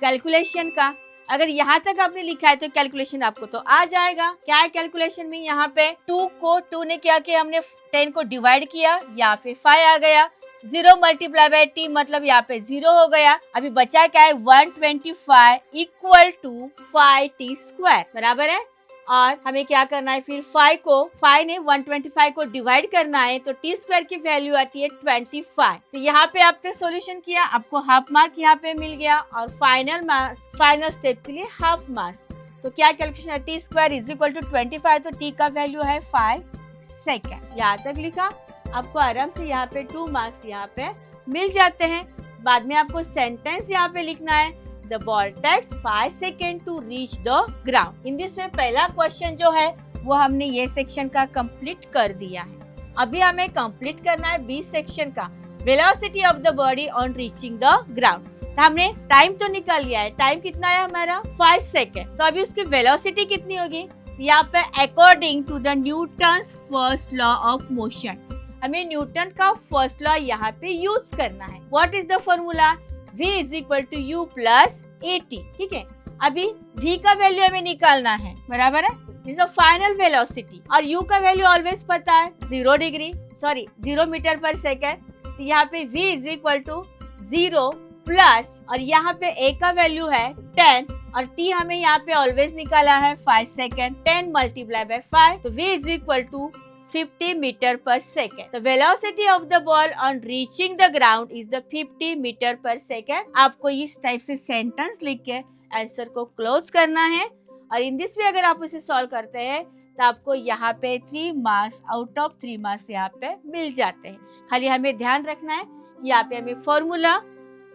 कैलकुलेशन का। अगर यहाँ तक आपने लिखा है तो कैलकुलेशन आपको तो आ जाएगा। क्या है कैलकुलेशन में, यहाँ पे 2 ने क्या किया, हमने 10 को डिवाइड किया, यहाँ पे 5 आ गया, 0 मल्टीप्लाई बाय t मतलब यहाँ पे 0 हो गया। अभी बचा क्या है 125 इक्वल टू 5t स्क्वायर बराबर है। और हमें क्या करना है फिर 5 ने 125 को डिवाइड करना है तो t स्क्वायर की वैल्यू आती है 25। तो यहाँ पे आपने सॉल्यूशन किया, आपको हाफ मार्क यहाँ पे मिल गया और फाइनल स्टेप के लिए हाफ मार्क्स। तो क्या कैलकुलेशन है, t square is equal to 25, तो t का वैल्यू है 5 सेकेंड। यहाँ तक लिखा, आपको आराम से यहाँ पे 2 मार्क्स यहाँ पे मिल जाते हैं। बाद में आपको सेंटेंस यहाँ पे लिखना है, the ball takes 5 second to reach the ground. In this में पहला क्वेश्चन जो है वो हमने ये सेक्शन का कंप्लीट कर दिया है। अभी हमें कंप्लीट करना है बी सेक्शन का, velocity of the body on reaching the ground. तो हमने टाइम तो निकाल लिया है, टाइम कितना है हमारा 5 सेकेंड। तो अभी उसकी वेलोसिटी कितनी होगी, यहाँ पे according to the Newton's first law of motion, हमें न्यूटन का फर्स्ट लॉ यहाँ पे यूज करना है। What is the formula, v is equal to u plus at। ठीक है, अभी v का वैल्यू हमें निकालना है, बराबर है, इज द फाइनल वेलोसिटी, और u का वैल्यू ऑलवेज पता है 0 मीटर पर सेकेंड। तो यहाँ पे v is equal to 0 plus, और यहाँ पे a का वैल्यू है 10, और t हमें यहाँ पे ऑलवेज निकाला है 5 सेकेंड, 10 मल्टीप्लाई बाय 5, तो v is equal to 50 metre per second. The velocity of the ball on reaching the ground is the 50 metre per second. आपको इस टाइप से सेंटेंस लिख के आंसर को क्लोज करना है, और इन दिस वे अगर आप इसे सॉल्व करते हैं तो आपको यहाँ पे 3 मार्क्स आउट ऑफ 3 मार्क्स यहाँ पे मिल जाते हैं। खाली हमें ध्यान रखना है, यहाँ पे हमें फॉर्मूला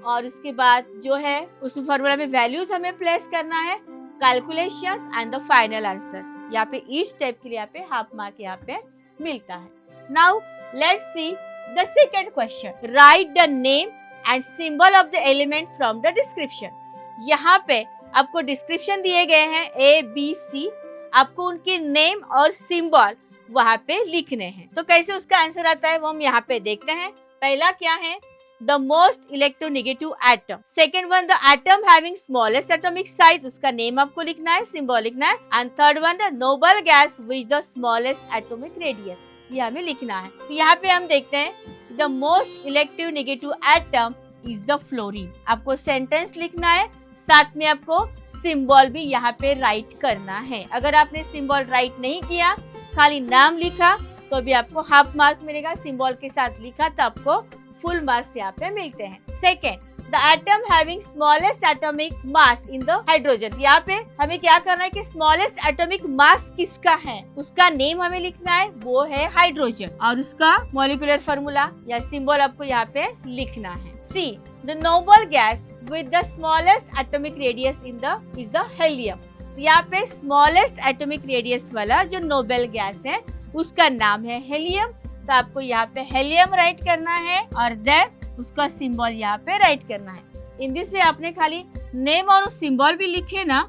और उसके बाद जो है उस फॉर्मूला में वैल्यूज हमें प्लेस करना है, calculations and the final answers. यहाँ पे ईच स्टेप के लिए यहाँ पे हाफ मार्क यहाँ पे मिलता है। Now let's see the second question, right the name and symbol of the element from the description. यहाँ पे आपको डिस्क्रिप्शन दिए गए हैं ABC, आपको उनके नेम और सिंबल वहाँ पे लिखने हैं। तो कैसे उसका आंसर आता है वो हम यहाँ पे देखते हैं। पहला क्या है, the most electronegative atom. Second one, the atom having smallest atomic size, उसका नेम आपको लिखना है, सिंबल लिखना है। And third one, the noble gas which the smallest atomic radius, ये हमें लिखना है। तो यहाँ पे हम देखते हैं the most electro negative atom is the fluorine. आपको सेंटेंस लिखना है, साथ में आपको सिंबल भी यहाँ पे राइट करना है। अगर आपने सिंबल राइट नहीं किया, खाली नाम लिखा, तो भी आपको हाफ मार्क मिलेगा। सिंबल के साथ लिखा तो आपको फुल मार्क्स यहाँ पे मिलते हैं। Second, the atom having smallest atomic mass in the hydrogen. यहाँ पे हमें क्या करना है कि स्मॉलेस्ट एटॉमिक मास किसका है, उसका नेम हमें लिखना है, वो है हाइड्रोजन, और उसका मॉलिक्यूलर फार्मूला या सिंबल आपको यहाँ पे लिखना है। C, the noble gas with the smallest atomic radius is the helium. यहाँ पे स्मॉलेस्ट एटॉमिक रेडियस वाला जो नोबेल गैस है उसका नाम है हेलियम। तो आपको यहाँ पे हेलियम राइट करना है और देन उसका सिंबल यहाँ पे राइट करना है। इन दिस वे आपने खाली नेम और सिंबल भी लिखे ना,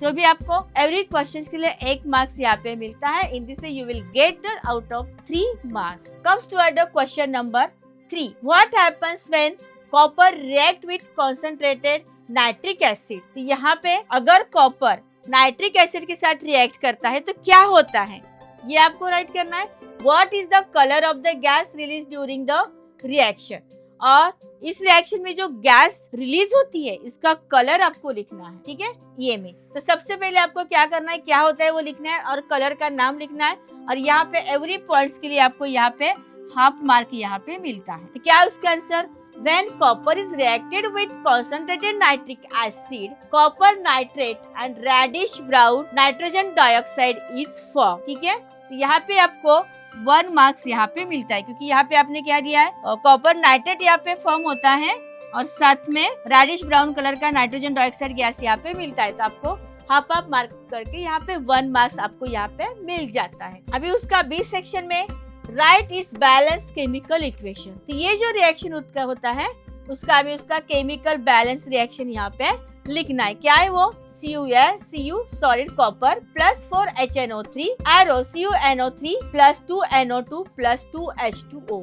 तो भी आपको एवरी क्वेश्चन के लिए 1 मार्क्स यहाँ पे मिलता है। In this way you will get the out of 3 marks. Comes to the question number 3, what happens when copper react with concentrated nitric acid. तो यहाँ पे अगर कॉपर नाइट्रिक एसिड के साथ रिएक्ट करता है तो क्या होता है, ये आपको राइट करना है। What is the colour of the gas release during the reaction, और इस रिएक्शन में जो गैस रिलीज होती है इसका कलर आपको लिखना है, ठीक है, ये में। तो सबसे पहले आपको क्या करना है, क्या होता है वो लिखना है और कलर का नाम लिखना है, और यहाँ पे एवरी पॉइंट्स के लिए आपको यहाँ पे हाफ मार्क यहाँ पे मिलता है। तो क्या है उसका answer, when copper is reacted with concentrated nitric acid, copper nitrate and reddish brown nitrogen dioxide is formed। ठीक है, तो यहाँ पे आपको 1 मार्क्स यहाँ पे मिलता है, क्योंकि यहाँ पे आपने क्या दिया है, कॉपर नाइट्रेट यहाँ पे फॉर्म होता है और साथ में रेडिश ब्राउन कलर का नाइट्रोजन डाइऑक्साइड गैस यहाँ पे मिलता है। तो आपको हाफ हाफ मार्क करके यहाँ पे 1 मार्क्स आपको यहाँ पे मिल जाता है। अभी उसका बी सेक्शन में right is balance chemical equation. तो ये जो रिएक्शन होता है उसका भी उसका केमिकल बैलेंस रिएक्शन यहाँ पे लिखना है। क्या है वो, Cu solid copper plus 4HNO3 arrow CuNO3 plus 2NO2 plus 2H2O।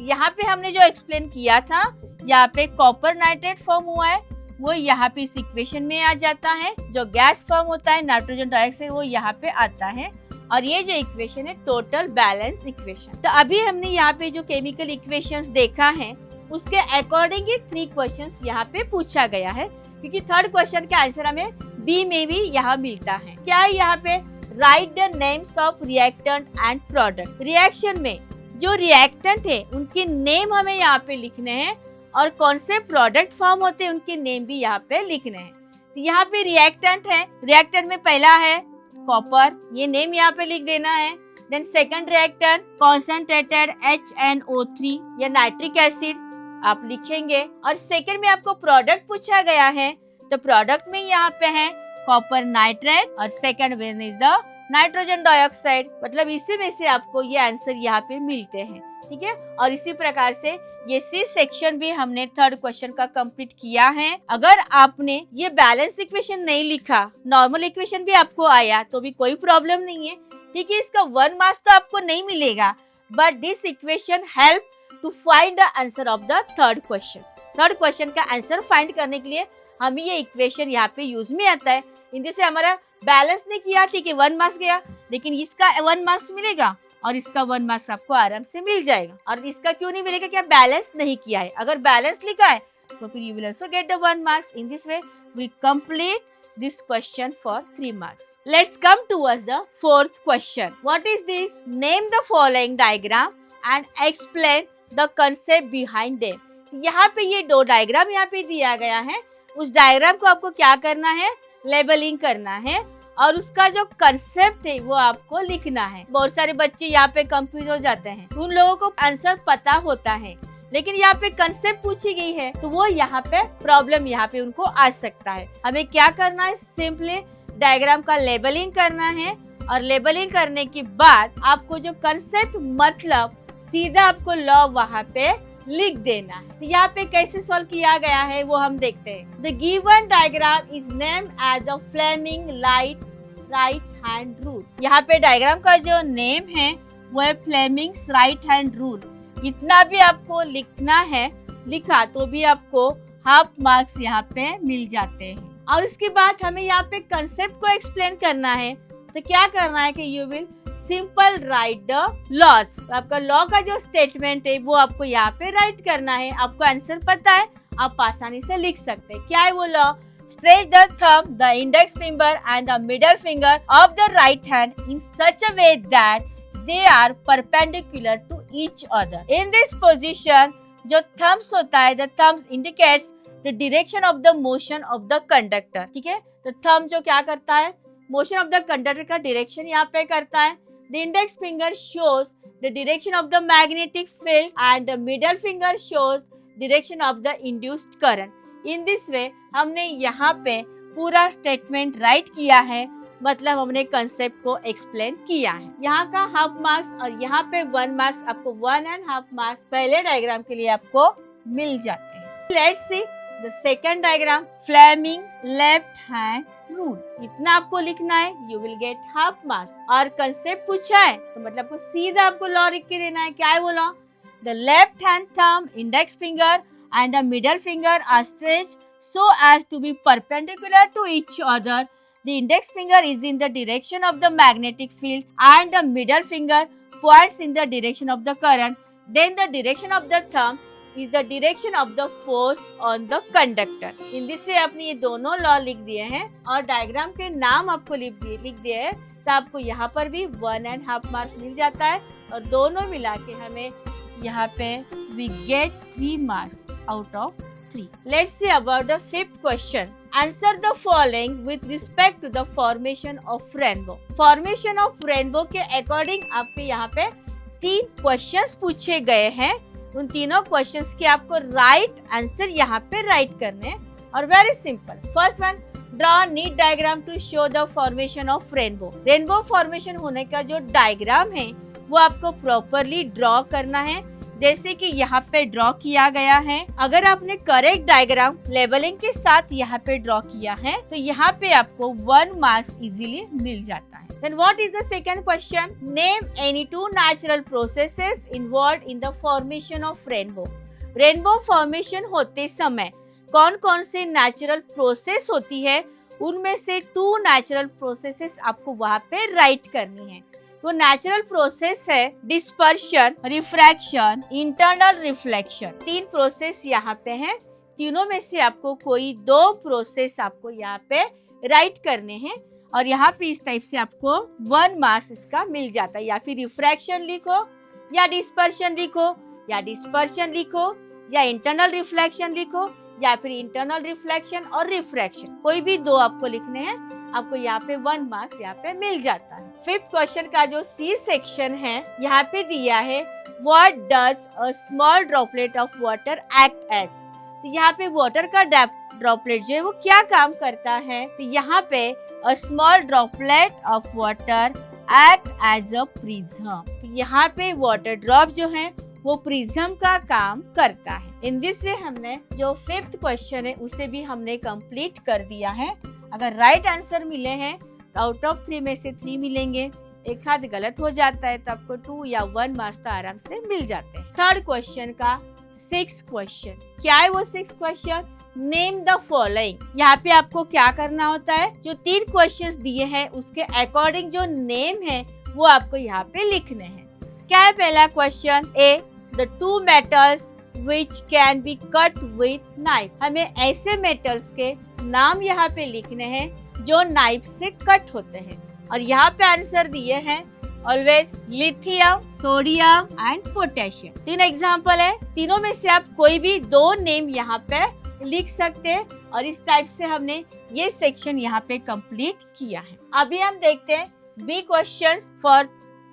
यहाँ पे हमने जो एक्सप्लेन किया था, यहाँ पे कॉपर नाइट्रेट फॉर्म हुआ है, वो यहाँ पे इस इक्वेशन में आ जाता है। जो गैस फॉर्म होता है नाइट्रोजन डाइऑक्साइड, वो यहाँ पे आता है, और ये जो इक्वेशन है टोटल बैलेंस इक्वेशन। तो अभी हमने यहाँ पे जो केमिकल इक्वेशंस देखा है उसके अकॉर्डिंग ही 3 क्वेश्चंस यहाँ पे पूछा गया है, क्योंकि थर्ड क्वेश्चन का आंसर हमें बी में भी यहाँ मिलता है। क्या है यहाँ पे, right the names of reactant and product. Reaction में जो रिएक्टेंट है उनके नेम हमें यहाँ पे लिखने हैं, और कौन से प्रोडक्ट फॉर्म होते हैं उनके नेम भी यहाँ पे लिखने हैं। तो यहाँ पे रिएक्टेंट है, रिएक्टेंट में पहला है कॉपर, ये नेम यहाँ पे लिख देना है। Then second reactant concentrated HNO3 या नाइट्रिक एसिड आप लिखेंगे, और सेकंड में आपको प्रोडक्ट पूछा गया है, तो प्रोडक्ट में यहाँ पे है कॉपर नाइट्रेट, और second one is the nitrogen dioxide, मतलब इसी में से आपको ये आंसर यहाँ पे मिलते हैं। ठीक है, और इसी प्रकार से ये सी सेक्शन भी हमने थर्ड क्वेश्चन का कंप्लीट किया है। अगर आपने ये बैलेंस इक्वेशन नहीं लिखा, नॉर्मल इक्वेशन भी आपको आया तो भी कोई प्रॉब्लम नहीं है। ठीक है, इसका 1 मार्क्स तो आपको नहीं मिलेगा, but this equation help to find the answer of the third question. Third question का आंसर फाइंड करने के लिए हमें ये इक्वेशन यहाँ पे यूज में आता है। इनसे से हमारा बैलेंस नहीं किया, ठीक है, 1 मार्क्स गया, लेकिन इसका 1 मार्क्स मिलेगा और इसका 1 मार्क्स आपको आराम से मिल जाएगा। और इसका क्यों नहीं मिलेगा, क्या बैलेंस नहीं किया है। अगर बैलेंस लिखा है तो फिर you will also get the 1 marks. In this way we complete this question for 3 marks. Let's come towards the fourth question. What is this? Name the following diagram and explain the concept behind them. यहाँ पे ये 2 diagram यहाँ पे दिया गया है। उस diagram को आपको क्या करना है, लेबलिंग करना है और उसका जो कंसेप्ट है वो आपको लिखना है। बहुत सारे बच्चे यहाँ पे कंफ्यूज हो जाते हैं, उन लोगों को आंसर पता होता है लेकिन यहाँ पे कंसेप्ट पूछी गई है तो वो यहाँ पे प्रॉब्लम यहाँ पे उनको आ सकता है। हमें क्या करना है, सिंपली डायग्राम का लेबलिंग करना है और लेबलिंग करने के बाद आपको जो कंसेप्ट मतलब सीधा आपको लॉ वहाँ पे लिख देना है। तो यहाँ पे कैसे सॉल्व किया गया है वो हम देखते हैं। The given diagram is named as a Fleming right hand rule. यहाँ पे डायग्राम का जो नेम है वो है फ्लेमिंग्स राइट हैंड रूल। इतना भी आपको लिखना है, लिखा तो भी आपको हाफ मार्क्स यहाँ पे मिल जाते हैं। और इसके बाद हमें यहाँ पे कंसेप्ट को एक्सप्लेन करना है। तो क्या करना है कि you will simple write the laws. आपका लॉ का जो स्टेटमेंट है वो आपको यहाँ पे राइट करना है। आपको आंसर पता है, आप आसानी से लिख सकते हैं। क्या है वो law? Stretch the thumb, the index finger and the middle finger of the right hand in such a way that they are perpendicular to each other. In this position, जो thumbs होता है, the thumbs indicates the direction of the motion of the conductor. ठीक है, तो thumb जो क्या करता है, motion of the conductor का direction यहाँ पे करता है। The index finger shows the direction of the magnetic field and the middle finger shows direction of the induced current. In this way, हमने यहाँ पे पूरा स्टेटमेंट राइट किया है, मतलब हमने कंसेप्ट को एक्सप्लेन किया है। यहाँ का हाफ मार्क्स और यहाँ पे 1 मार्क्स, आपको 1.5 मार्क्स पहले डायग्राम के लिए आपको मिल जाते हैं। Let's see the second diagram, Fleming left hand rule. इतना आपको लिखना है, you will get half marks. और कंसेप्ट पूछा है तो मतलब आपको सीधा आपको लॉ लिख के देना है। क्या है वो law? The left hand thumb, index finger and the middle finger are stretched so as to be perpendicular to each other. The index finger is in the direction of the magnetic field and the middle finger points in the direction of the current. Then the direction of the thumb is the direction of the force on the conductor. In this way आपने ये दोनों law लिख दिए हैं और diagram के नाम आपको लिख दिए हैं, तो आपको यहाँ पर भी 1.5 मार्क मिल जाता है और दोनों मिला के हमें यहाँ पे we get 3 marks out of 3. Let's see about the 5th question. Answer the following with respect to the formation of rainbow. Formation of rainbow के according आपके यहाँ पे 3 questions पूछे गए हैं। उन तीनों questions के आपको right answer यहाँ पे write करने हैं और very simple. First one, draw neat diagram to show the formation of rainbow. Rainbow formation होने का जो diagram है वो आपको प्रॉपरली ड्रॉ करना है, जैसे कि यहाँ पे ड्रॉ किया गया है। अगर आपने करेक्ट डायग्राम लेबलिंग के साथ यहाँ पे ड्रॉ किया है तो यहाँ पे आपको 1 मार्क्स इजीली मिल जाता है। Then what is the second question? Name any 2 natural processes involved in the formation of rainbow. Rainbow formation होते समय कौन कौन से नेचुरल प्रोसेस होती है, उनमें से 2 नेचुरल प्रोसेसेस आपको वहाँ पे राइट करनी है। वो नेचुरल प्रोसेस है dispersion, refraction, internal reflection. 3 process यहाँ पे हैं। तीनों में से आपको कोई 2 प्रोसेस आपको यहाँ पे राइट करने हैं और यहाँ पे इस टाइप से आपको 1 मार्क्स इसका मिल जाता है। या फिर रिफ्रैक्शन लिखो या डिस्पर्शन लिखो या डिस्पर्शन लिखो या इंटरनल रिफ्लेक्शन लिखो या फिर इंटरनल रिफ्लेक्शन और रिफ्रैक्शन, कोई भी 2 आपको लिखने हैं। आपको यहाँ पे 1 मार्क्स यहाँ पे मिल जाता है। 5th क्वेश्चन का जो सी सेक्शन है यहाँ पे दिया है What does a small droplet of water act as? तो यहाँ पे वाटर का ड्रॉपलेट जो है वो क्या काम करता है, तो यहाँ पे a small droplet of water act as a prism. यहाँ पे वाटर ड्रॉप जो है वो प्रिज्म का काम करता है। इन दिस वे हमने जो 5th क्वेश्चन है उसे भी हमने कंप्लीट कर दिया है। अगर राइट आंसर मिले हैं तो आउट ऑफ 3 में से 3 मिलेंगे, एक हाथ गलत हो जाता है तो आपको 2 या 1 मार्क्स तो आराम से मिल जाते हैं। 3rd क्वेश्चन का 6th क्वेश्चन, क्या है वो 6th question? Name the following. यहाँ पे आपको क्या करना होता है, जो 3 क्वेश्चंस दिए हैं उसके अकॉर्डिंग जो नेम है वो आपको यहाँ पे लिखने हैं। क्या है पहला question? A the 2 metals which can be cut with knife. हमें ऐसे मेटल्स के नाम यहाँ पे लिखने हैं जो नाइफ से कट होते हैं, और यहाँ पे आंसर दिए हैं always lithium, sodium and potassium. 3 example है, तीनों में से आप कोई भी 2 नेम यहाँ पे लिख सकते हैं, और इस टाइप से हमने ये सेक्शन यहाँ पे कंप्लीट किया है। अभी हम देखते हैं B questions for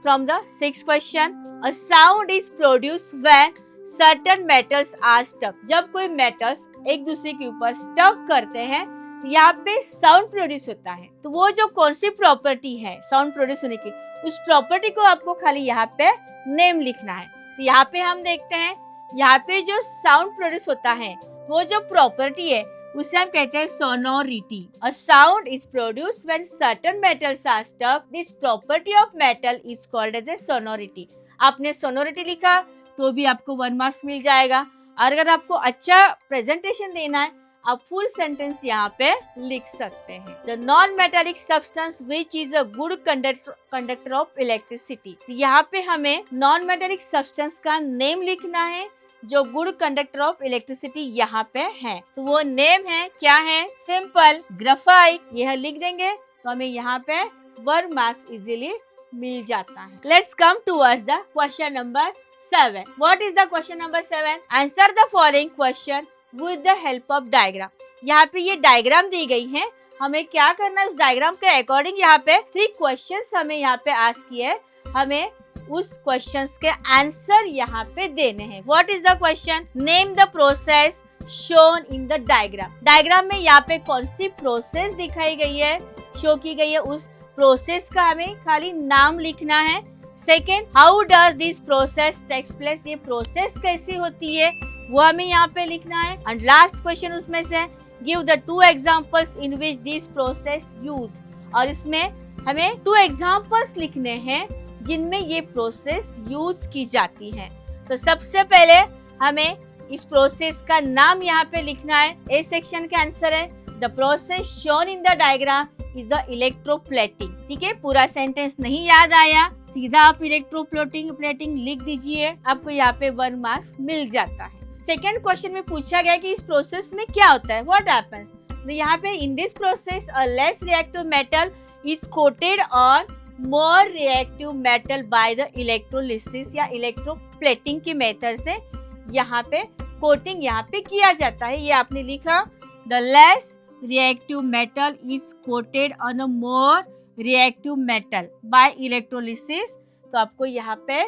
from the 6th question. A sound is produce when certain metals are stuck. जब कोई मेटल्स एक दूसरे के ऊपर स्टक करते हैं तो यहाँ पे साउंड प्रोड्यूस होता है। तो वो जो कौन सी प्रॉपर्टी है साउंड प्रोड्यूस होने की, उस प्रॉपर्टी को आपको खाली यहाँ पे नेम लिखना है। तो यहाँ पे हम देखते हैं, यहाँ पे जो साउंड प्रोड्यूस होता है वो जो प्रॉपर्टी है उसे हम कहते हैं sonority. A sound is produce when certain metals are stuck. This property of metal is called as a sonority. आपने सोनोरिटी लिखा तो भी आपको 1 मार्क्स मिल जाएगा, और अगर आपको अच्छा प्रेजेंटेशन देना है आप फुल सेंटेंस यहाँ पे लिख सकते हैं। The non metallic substance which is a good conductor of electricity. यहाँ पे हमें नॉन मेटेलिक सब्सटेंस का नेम लिखना है जो गुड कंडक्टर ऑफ इलेक्ट्रिसिटी यहाँ पे है। तो वो नेम है, क्या है? Simple graphite. यह लिख देंगे तो हमें यहाँ पे 1 मार्क्स इजीली मिल जाता है। Let's come towards the question number 7। What is the question number 7? Answer the following question with the help of diagram. यहाँ पे ये डायग्राम दी गई है, हमें क्या करना है उस डायग्राम के अकॉर्डिंग यहाँ पे 3 क्वेश्चंस हमें यहाँ पे आस्क किए हैं, हमें उस क्वेश्चंस के आंसर यहाँ पे देने हैं। What is the question? Name the process shown in the diagram. Diagram में यहाँ पे कौन सी प्रोसेस दिखाई गई है, शो की गई है, उस प्रोसेस का हमें खाली नाम लिखना है। Second, how does this process takes place. ये प्रोसेस कैसी होती है वो हमें यहाँ पे लिखना है। एंड लास्ट क्वेश्चन उसमें से, give the 2 examples in which this process use. और इसमें हमें 2 एग्जाम्पल्स लिखने हैं जिनमें ये प्रोसेस यूज की जाती है। तो सबसे पहले हमें इस प्रोसेस का नाम यहाँ पे लिखना है। ए सेक्शन का आंसर है the process shown in the diagram is the electroplating. ठीक है, पूरा सेंटेंस नहीं याद आया, सीधा आप इलेक्ट्रोप्लेटिंग लिख दीजिए, आपको यहाँ पे 1 मार्क्स मिल जाता है। सेकेंड क्वेश्चन में पूछा गया कि इस प्रोसेस में क्या होता है, व्हाट हैपेंस। तो यहाँ पे in this process a less reactive metal is coated on more reactive metal by the electrolysis या इलेक्ट्रोप्लेटिंग की मेथड से यहाँ पे कोटिंग यहाँ पे किया जाता है। ये आपने लिखा, the less reactive metal is coated on a more reactive metal by electrolysis। तो आपको यहाँ पे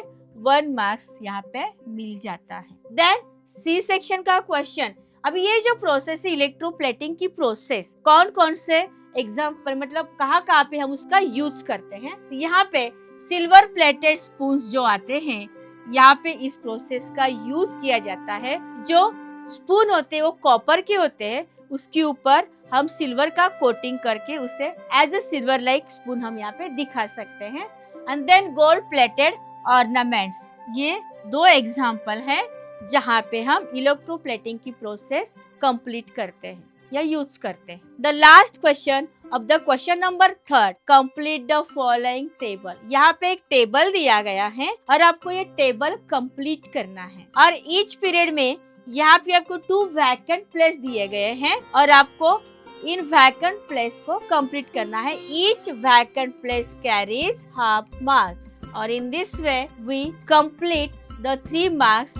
1 मार्क्स यहाँ पे मिल जाता है। देन सी सेक्शन का क्वेश्चन, अभी ये जो प्रोसेस है इलेक्ट्रोप्लेटिंग की प्रोसेस, कौन कौन से एग्जाम्पल मतलब कहाँ पे हम उसका यूज करते हैं। तो यहाँ पे सिल्वर प्लेटेड स्पून जो आते हैं, यहाँ पे इस प्रोसेस का यूज किया जाता है। जो स्पून होते हैं वो कॉपर के होते हैं, उसके ऊपर हम सिल्वर का कोटिंग करके उसे as a silver like spoon हम यहाँ पे दिखा सकते हैं। And then gold plated ornaments, ये 2 एग्जाम्पल हैं जहाँ पे हम इलेक्ट्रोप्लेटिंग की प्रोसेस कंप्लीट करते हैं या यूज करते हैं। The last question of the question number 3, complete the following table. यहाँ पे एक टेबल दिया गया है और आपको ये टेबल कंप्लीट करना है, और ईच पीरियड में यहाँ पे आपको 2 वैकेंट प्लेस दिए गए हैं और आपको इन वैकेंट प्लेस को कंप्लीट करना है। Each vacant place carries half marks, और in this way we complete the 3 marks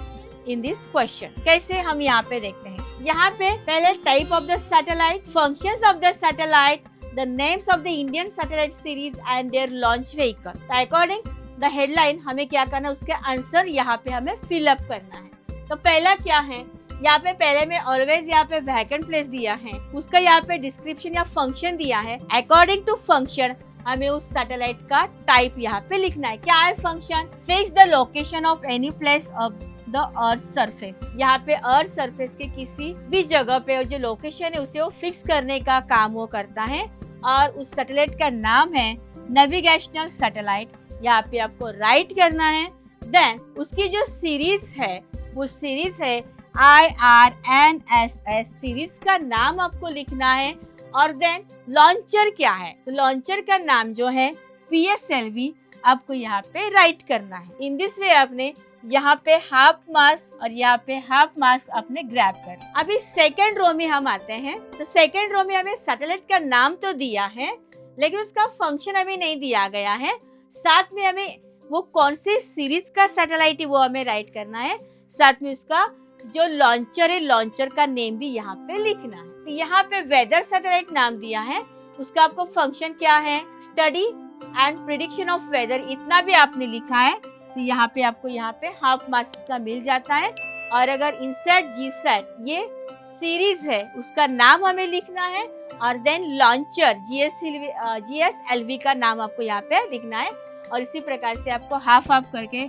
in this question. कैसे हम यहाँ पे देखते हैं, यहाँ पे पहले type of the satellite, functions of the satellite, the names of the Indian satellite series and their launch vehicle. According the headline हमें क्या करना है, उसके आंसर यहाँ पे हमें फिल अप करना है। तो पहला क्या है, यहाँ पे पहले में ऑलवेज यहाँ पे वैकेंट प्लेस दिया है, उसका यहाँ पे डिस्क्रिप्शन या फंक्शन दिया है। अकॉर्डिंग टू फंक्शन हमें उस सैटेलाइट का टाइप यहाँ पे लिखना है। क्या है function? Fix the location of any place of the earth surface. यहाँ पे अर्थ सरफेस के किसी भी जगह पे जो लोकेशन है उसे वो फिक्स करने का काम वो करता है। और उस सैटेलाइट का नाम है नेविगेशनल सैटेलाइट। यहाँ पे आपको राइट करना है। देन उसकी जो सीरीज है वो सीरीज है IRNSS। सीरीज का नाम आपको लिखना है। और देन लॉन्चर क्या है? तो लॉन्चर का नाम जो है PSLV आपको यहाँ पे राइट करना है। इन दिस वे आपने यहाँ पे हाफ मार्क्स और यहाँ पे हाफ मार्क्स अपने ग्रैब कर। अभी सेकेंड रो में हम आते हैं। तो सेकेंड रो में हमें सैटेलाइट का नाम तो दिया है लेकिन उसका फंक्शन हमें नहीं दिया गया है। साथ में हमें वो कौन सी सीरीज का सैटेलाइट है वो हमें राइट करना है। साथ में उसका जो लॉन्चर है लॉन्चर का नेम भी यहाँ पे लिखना है। तो यहाँ पे वेदर सैटेलाइट नाम दिया है, उसका आपको फंक्शन क्या है? Study and prediction of weather. इतना भी आपने लिखा है तो यहाँ पे आपको यहाँ पे हाफ मार्क्स का मिल जाता है। और अगर इनसेट जीसेट ये सीरीज है उसका नाम हमें लिखना है। और देन लॉन्चर GSLV का नाम आपको यहाँ पे लिखना है। और इसी प्रकार से आपको हाफ हाफ करके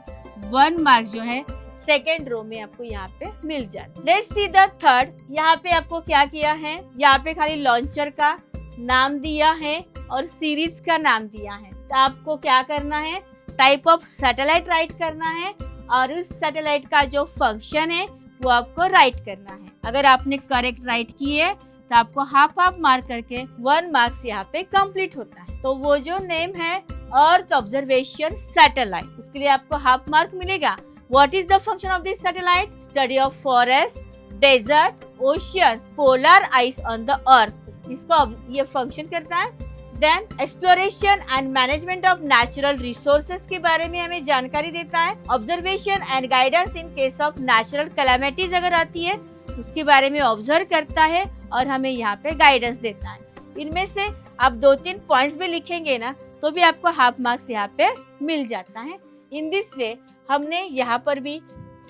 1 मार्क्स जो है सेकेंड रो में आपको यहाँ पे मिल जाता है। Let's see the third. यहाँ पे आपको क्या किया है? यहाँ पे खाली लॉन्चर का नाम दिया है और सीरीज का नाम दिया है। तो आपको क्या करना है? टाइप ऑफ सैटेलाइट राइट करना है और उस सैटेलाइट का जो फंक्शन है वो आपको राइट करना है। अगर आपने करेक्ट राइट किए तो आपको हाफ हाफ मार्क करके 1 मार्क्स यहाँ पे कंप्लीट होता है। तो वो जो नेम है अर्थ ऑब्जर्वेशन सैटेलाइट, उसके लिए आपको हाफ मार्क मिलेगा। What is the function of this satellite? Study of forest, desert, oceans, polar ice on the earth। इसको ये फंक्शन करता है। Then exploration and management of natural resources के बारे में हमें जानकारी देता है। Observation and guidance in case of natural calamities अगर आती है उसके बारे में ऑब्जर्व करता है और हमें यहाँ पे गाइडेंस देता है। इनमें से आप 2-3 पॉइंट्स भी लिखेंगे ना तो भी आपको हाफ मार्क्स यहाँ पे मिल जाता है। इन दिस वे हमने यहाँ पर भी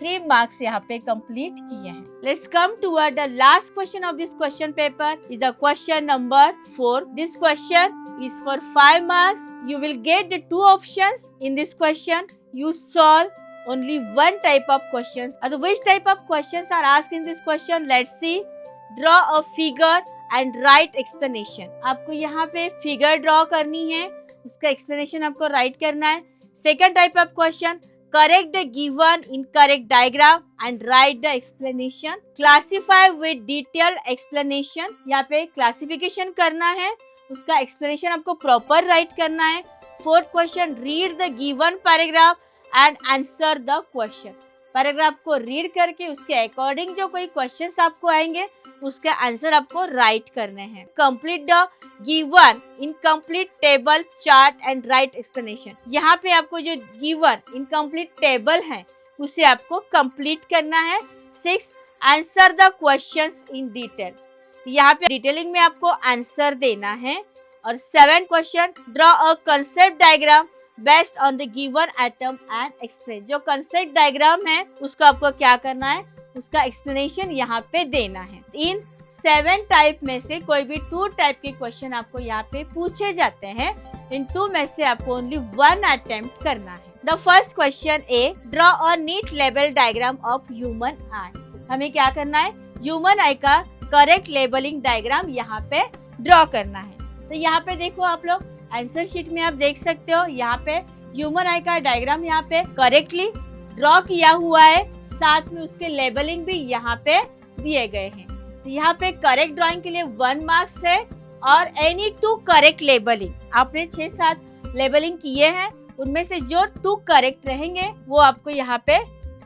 3 मार्क्स यहाँ पे कंप्लीट किए हैं। Let's come toward the last question of this question paper is the question number 4। This question is for 5 marks. You will get the 2 options in this question. You solve only one type of questions. Which type of questions are asked in this question? Let's see. Draw a figure and write explanation. आपको यहाँ पे figure draw करनी है, उसका explanation आपको right करना है। Second type of question, correct the given incorrect diagram and write the explanation. Classify with detailed explanation. यहाँ पे क्लासिफिकेशन करना है, उसका एक्सप्लेनेशन आपको प्रॉपर राइट करना है। Fourth question, read the given paragraph and answer the question. Paragraph को read करके उसके अकॉर्डिंग जो कोई क्वेश्चंस आपको आएंगे उसके आंसर आपको राइट करने हैं। Complete the given incomplete table chart and right explanation. यहाँ पे आपको जो गिवन इनकम्प्लीट टेबल है उसे आपको कंप्लीट करना है। 6, answer the questions in detail. यहाँ पे डिटेलिंग में आपको आंसर देना है। और 7 question, draw a concept diagram based on the given item and explain. जो कंसेप्ट डायग्राम है उसका आपको क्या करना है, उसका एक्सप्लेनेशन यहाँ पे देना है। इन 7 टाइप में से कोई भी 2 टाइप के क्वेश्चन आपको यहाँ पे पूछे जाते हैं। इन 2 में से आपको ओनली 1 अटेम्प्ट करना है। The first question a, draw a neat label diagram of human eye. हमें क्या करना है, ह्यूमन आई का करेक्ट लेबलिंग डायग्राम यहाँ पे ड्रॉ करना है। तो यहाँ पे देखो आप लोग आंसर शीट में आप देख सकते हो, यहाँ पे ह्यूमन आई का डायग्राम यहाँ पे करेक्टली ड्रॉ किया हुआ है, साथ में उसके लेबलिंग भी यहाँ पे दिए गए हैं। तो यहाँ पे करेक्ट ड्राइंग के लिए 1 मार्क्स है और एनी 2 करेक्ट लेबलिंग, आपने 6-7 लेबलिंग किए हैं, उनमें से जो 2 करेक्ट रहेंगे वो आपको यहाँ पे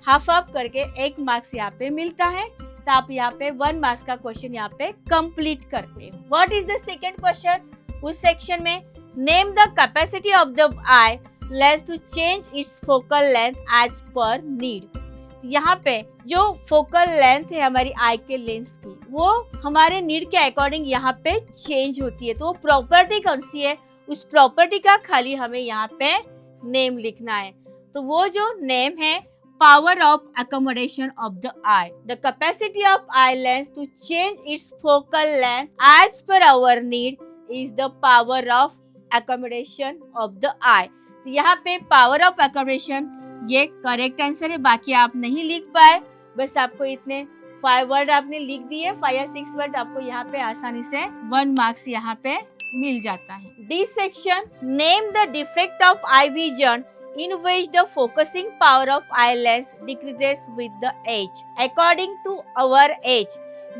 हाफ हाफ करके 1 मार्क्स यहाँ पे मिलता है। तो आप यहाँ पे 1 मार्क्स का क्वेश्चन यहाँ पे कंप्लीट करते हैं। What is the second question? उस सेक्शन में name the capacity of the eye lens to change its focal length as per need. यहाँ पे जो फोकल लेंथ है हमारी आई के लेंस की वो हमारे नीड के अकॉर्डिंग यहाँ पे चेंज होती है। तो वो प्रॉपर्टी कौन सी है, उस प्रॉपर्टी का खाली हमें यहाँ पे नेम लिखना है। तो वो जो नेम है power of accommodation of the eye. The capacity of eye lens to change its focal length as per our need is the power of accommodation of the eye. तो यहाँ पे power of accommodation ये correct answer है, बाकी आप नहीं लिख पाए, बस आपको इतने 5 वर्ड आपने लिख दिए, 5 या 6 वर्ड आपको यहाँ पे आसानी से 1 मार्क्स यहाँ पे मिल जाता है। D section, name the defect of eye vision in which the focusing power of eye lens decreases with the age according to our age।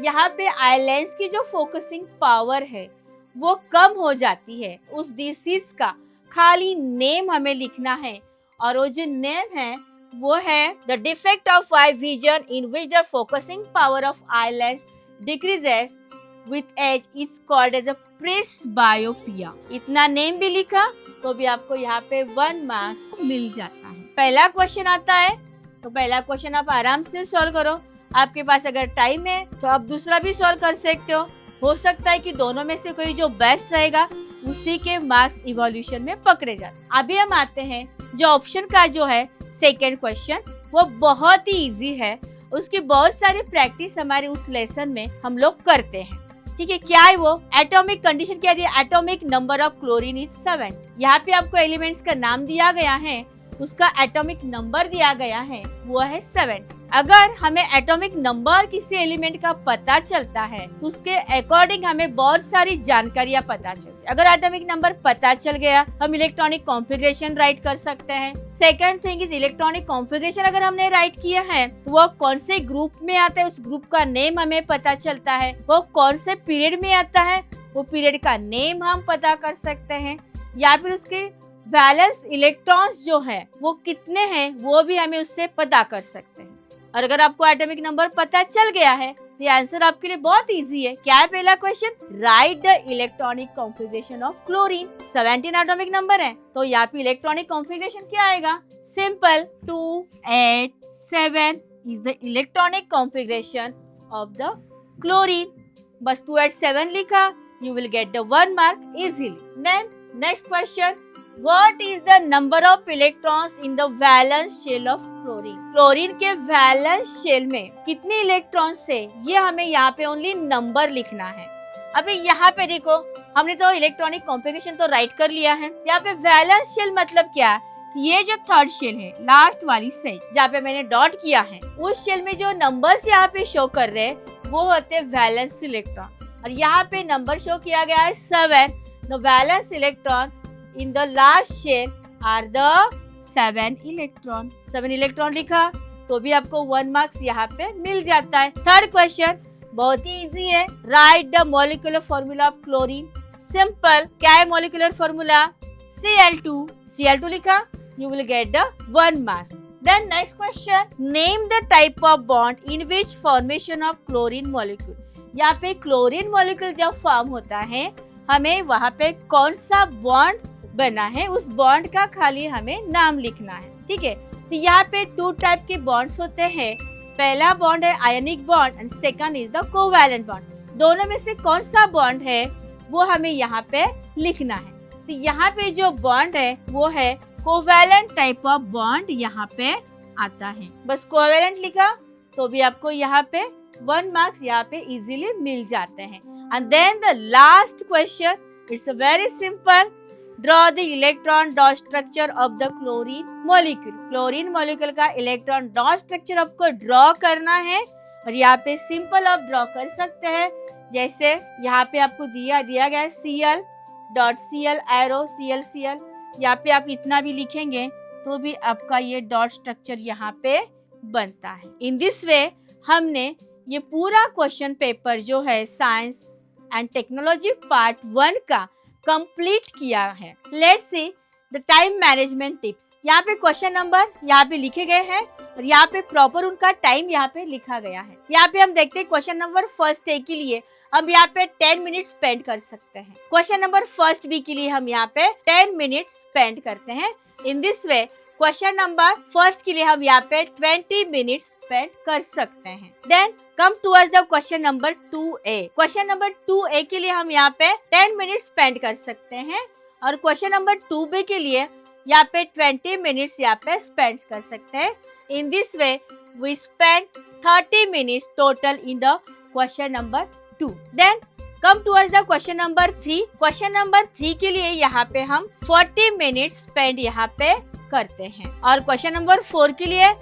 यहाँ पे आई लेंस की जो फोकसिंग पावर है वो कम हो जाती है, उस डिसीज का खाली नेम हमें लिखना है, और वो जो नेम है वो है the defect of eye vision in which the focusing power of eye lens decreases with age is called as a presbyopia. इतना नेम भी लिखा तो भी आपको यहाँ पे 1 मार्क्स मिल जाता है। पहला क्वेश्चन आता है तो पहला क्वेश्चन आप आराम से सॉल्व करो, आपके पास अगर टाइम है तो आप दूसरा भी सॉल्व कर सकते हो सकता है कि दोनों में से कोई जो बेस्ट रहेगा उसी के मार्क्स इवोल्यूशन में पकड़े जाते। अभी हम आते हैं जो ऑप्शन का जो है सेकेंड क्वेश्चन, वो बहुत ही इजी है, उसकी बहुत सारी प्रैक्टिस हमारे उस लेसन में हम लोग करते हैं। ठीक है, क्या है वो? एटॉमिक कंडीशन क्या दिया? Atomic number of chlorine is 7। यहाँ पे आपको एलिमेंट्स का नाम दिया गया है, उसका एटॉमिक नंबर दिया गया है, वो है 7। अगर हमें एटॉमिक नंबर किसी एलिमेंट का पता चलता है तो उसके अकॉर्डिंग हमें बहुत सारी जानकारियां पता चलती है। अगर एटॉमिक नंबर पता चल गया हम इलेक्ट्रॉनिक कॉन्फ़िगरेशन राइट कर सकते हैं। Second thing is electronic configuration अगर हमने राइट किया है तो वो कौन से ग्रुप में आता है, उस ग्रुप का नेम हमें पता चलता है। वो कौन से पीरियड में आता है, वो पीरियड का नेम हम पता कर सकते हैं, या फिर उसके वैलेंस इलेक्ट्रॉन्स जो है वो कितने हैं वो भी हमें उससे पता कर सकते हैं। और अगर आपको एटॉमिक नंबर पता चल गया है तो ये आंसर आपके लिए बहुत इजी है। क्या है पहला question? Right the electronic configuration of chlorine. 17 atomic number है तो यहाँ पे इलेक्ट्रॉनिक कॉन्फ़िगरेशन क्या आएगा? Simple 2 8 7 is the electronic configuration of the chlorine. बस 2 8 7 लिखा, you will get the 1 mark easily. Then next question, what is the number of electrons in the valence shell of chlorine? Chlorine के valence shell में कितने electrons है ये हमें यहाँ पे ओनली नंबर लिखना है। अभी यहाँ पे देखो हमने तो इलेक्ट्रॉनिक कॉन्फ़िगरेशन तो राइट कर लिया है, यहाँ पे वैलेंस शेल मतलब क्या है? ये जो थर्ड शेल है लास्ट वाली सेल जहाँ पे मैंने डॉट किया है, उस शेल में जो नंबर्स यहाँ पे शो कर रहे हैं वो होते हैं वैलेंस इलेक्ट्रॉन, और यहाँ पे नंबर शो किया गया है 7। The valence electron in the last shell are the 7 electron। 7 electron लिखा तो भी आपको 1 मार्क्स यहाँ पे मिल जाता है। थर्ड क्वेश्चन बहुत ही इजी है, write the molecular formula of chlorine. Simple, क्या है मॉलिक्यूलर फॉर्मूला? Cl2 लिखा, you will get the 1 marks। Then next question, name the type of bond in which formation of chlorine molecule। यहाँ पे chlorine molecule जब form होता है हमें वहाँ पे कौन सा बॉन्ड बना है उस बॉन्ड का खाली हमें नाम लिखना है। ठीक है, तो यहाँ पे 2 टाइप के बॉन्ड्स होते हैं। पहला बॉन्ड है ionic bond and second is the covalent bond. दोनों में से कौन सा बॉन्ड है वो हमें यहाँ पे लिखना है। तो यहाँ पे जो बॉन्ड है वो है कोवैलेंट टाइप ऑफ बॉन्ड यहाँ पे आता है। बस कोवैलेंट लिखा तो भी आपको यहाँ पे 1 मार्क्स यहाँ पे इजीली मिल जाते हैं। And then the last question, it's a very simple, draw the electron dot structure of the chlorine molecule. Chlorine molecule का इलेक्ट्रॉन डॉट स्ट्रक्चर आपको ड्रॉ करना है, और यहाँ पे सिंपल आप ड्रॉ कर सकते हैं। जैसे यहाँ पे आपको दिया गया है Cl.Cl एरो Cl। यहाँ पे आप इतना भी लिखेंगे तो भी आपका ये डॉट स्ट्रक्चर यहाँ पे बनता है। इन दिस वे हमने ये पूरा क्वेश्चन पेपर जो है साइंस एंड टेक्नोलॉजी पार्ट 1 का कंप्लीट किया है। Let's see the time management tips. यहाँ पे क्वेश्चन नंबर यहाँ पे लिखे गए हैं और यहाँ पे प्रॉपर उनका टाइम यहाँ पे लिखा गया है। यहाँ पे हम देखते हैं क्वेश्चन नंबर फर्स्ट ए के लिए हम यहाँ पे 10 मिनट स्पेंड कर सकते हैं। क्वेश्चन नंबर फर्स्ट बी के लिए हम यहाँ पे 10 मिनट स्पेंड करते हैं। इन this way question number first के लिए हम यहाँ पे 20 मिनट स्पेंड कर सकते हैं। Then come towards the question number 2A। Question number 2A के लिए हम यहाँ पे 10 मिनट स्पेंड कर सकते हैं, और क्वेश्चन नंबर 2B के लिए यहाँ पे 20 मिनट्स यहाँ पे स्पेंड कर सकते हैं। In this way, we spent 30 minutes total in the question number 2. Then come towards the question number 3. Question number 3 के लिए यहाँ पे हम 40 minutes spend यहाँ पे करते हैं और क्वेश्चन नंबर 4 के लिए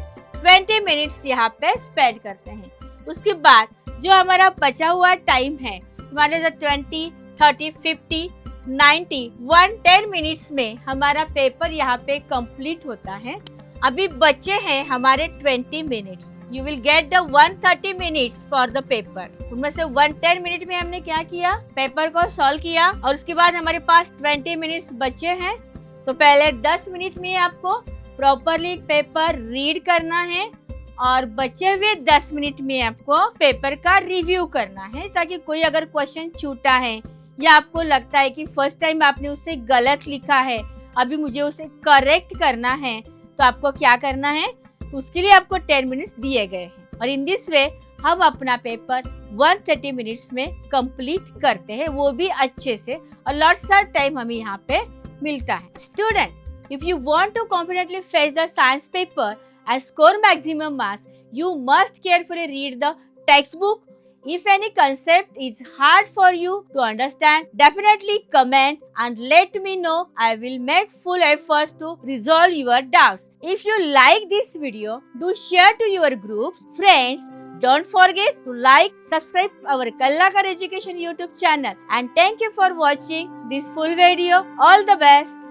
20 मिनट्स यहाँ पे स्पेंड करते हैं. उसके बाद जो हमारा बचा हुआ टाइम है, हमारे जो 20, 30, 50, 90, 110 मिनट्स में हमारा पेपर यहाँ पे कंप्लीट होता है. अभी बचे हैं हमारे 20 minutes. You will get the 130 minutes for the paper. उनमें से 110 मिनट में हमने क्या किया, पेपर को सॉल्व किया और उसके बाद हमारे पास 20 मिनट्स बचे हैं. तो पहले 10 मिनट में आपको प्रॉपरली पेपर रीड करना है और बचे हुए 10 मिनट में आपको पेपर का रिव्यू करना है, ताकि कोई अगर क्वेश्चन छूटा है या आपको लगता है कि फर्स्ट टाइम आपने उसे गलत लिखा है, अभी मुझे उसे करेक्ट करना है, तो आपको क्या करना है, उसके लिए आपको 10 मिनट्स दिए गए हैं. और इन दिस वे हम अपना पेपर 130 मिनट्स में कंप्लीट करते हैं, वो भी अच्छे से, और लॉट्स ऑफ टाइम हमें यहाँ पे मिलता है. Student, if you want to confidently face the science paper and score maximum marks, you must carefully read the textbook. If any concept is hard for you to understand, definitely comment and let me know. I will make full efforts to resolve your doubts. If you like this video, do share to your groups, friends. Don't forget to like, subscribe our Kallakar Education YouTube channel. And thank you for watching this full video. All the best.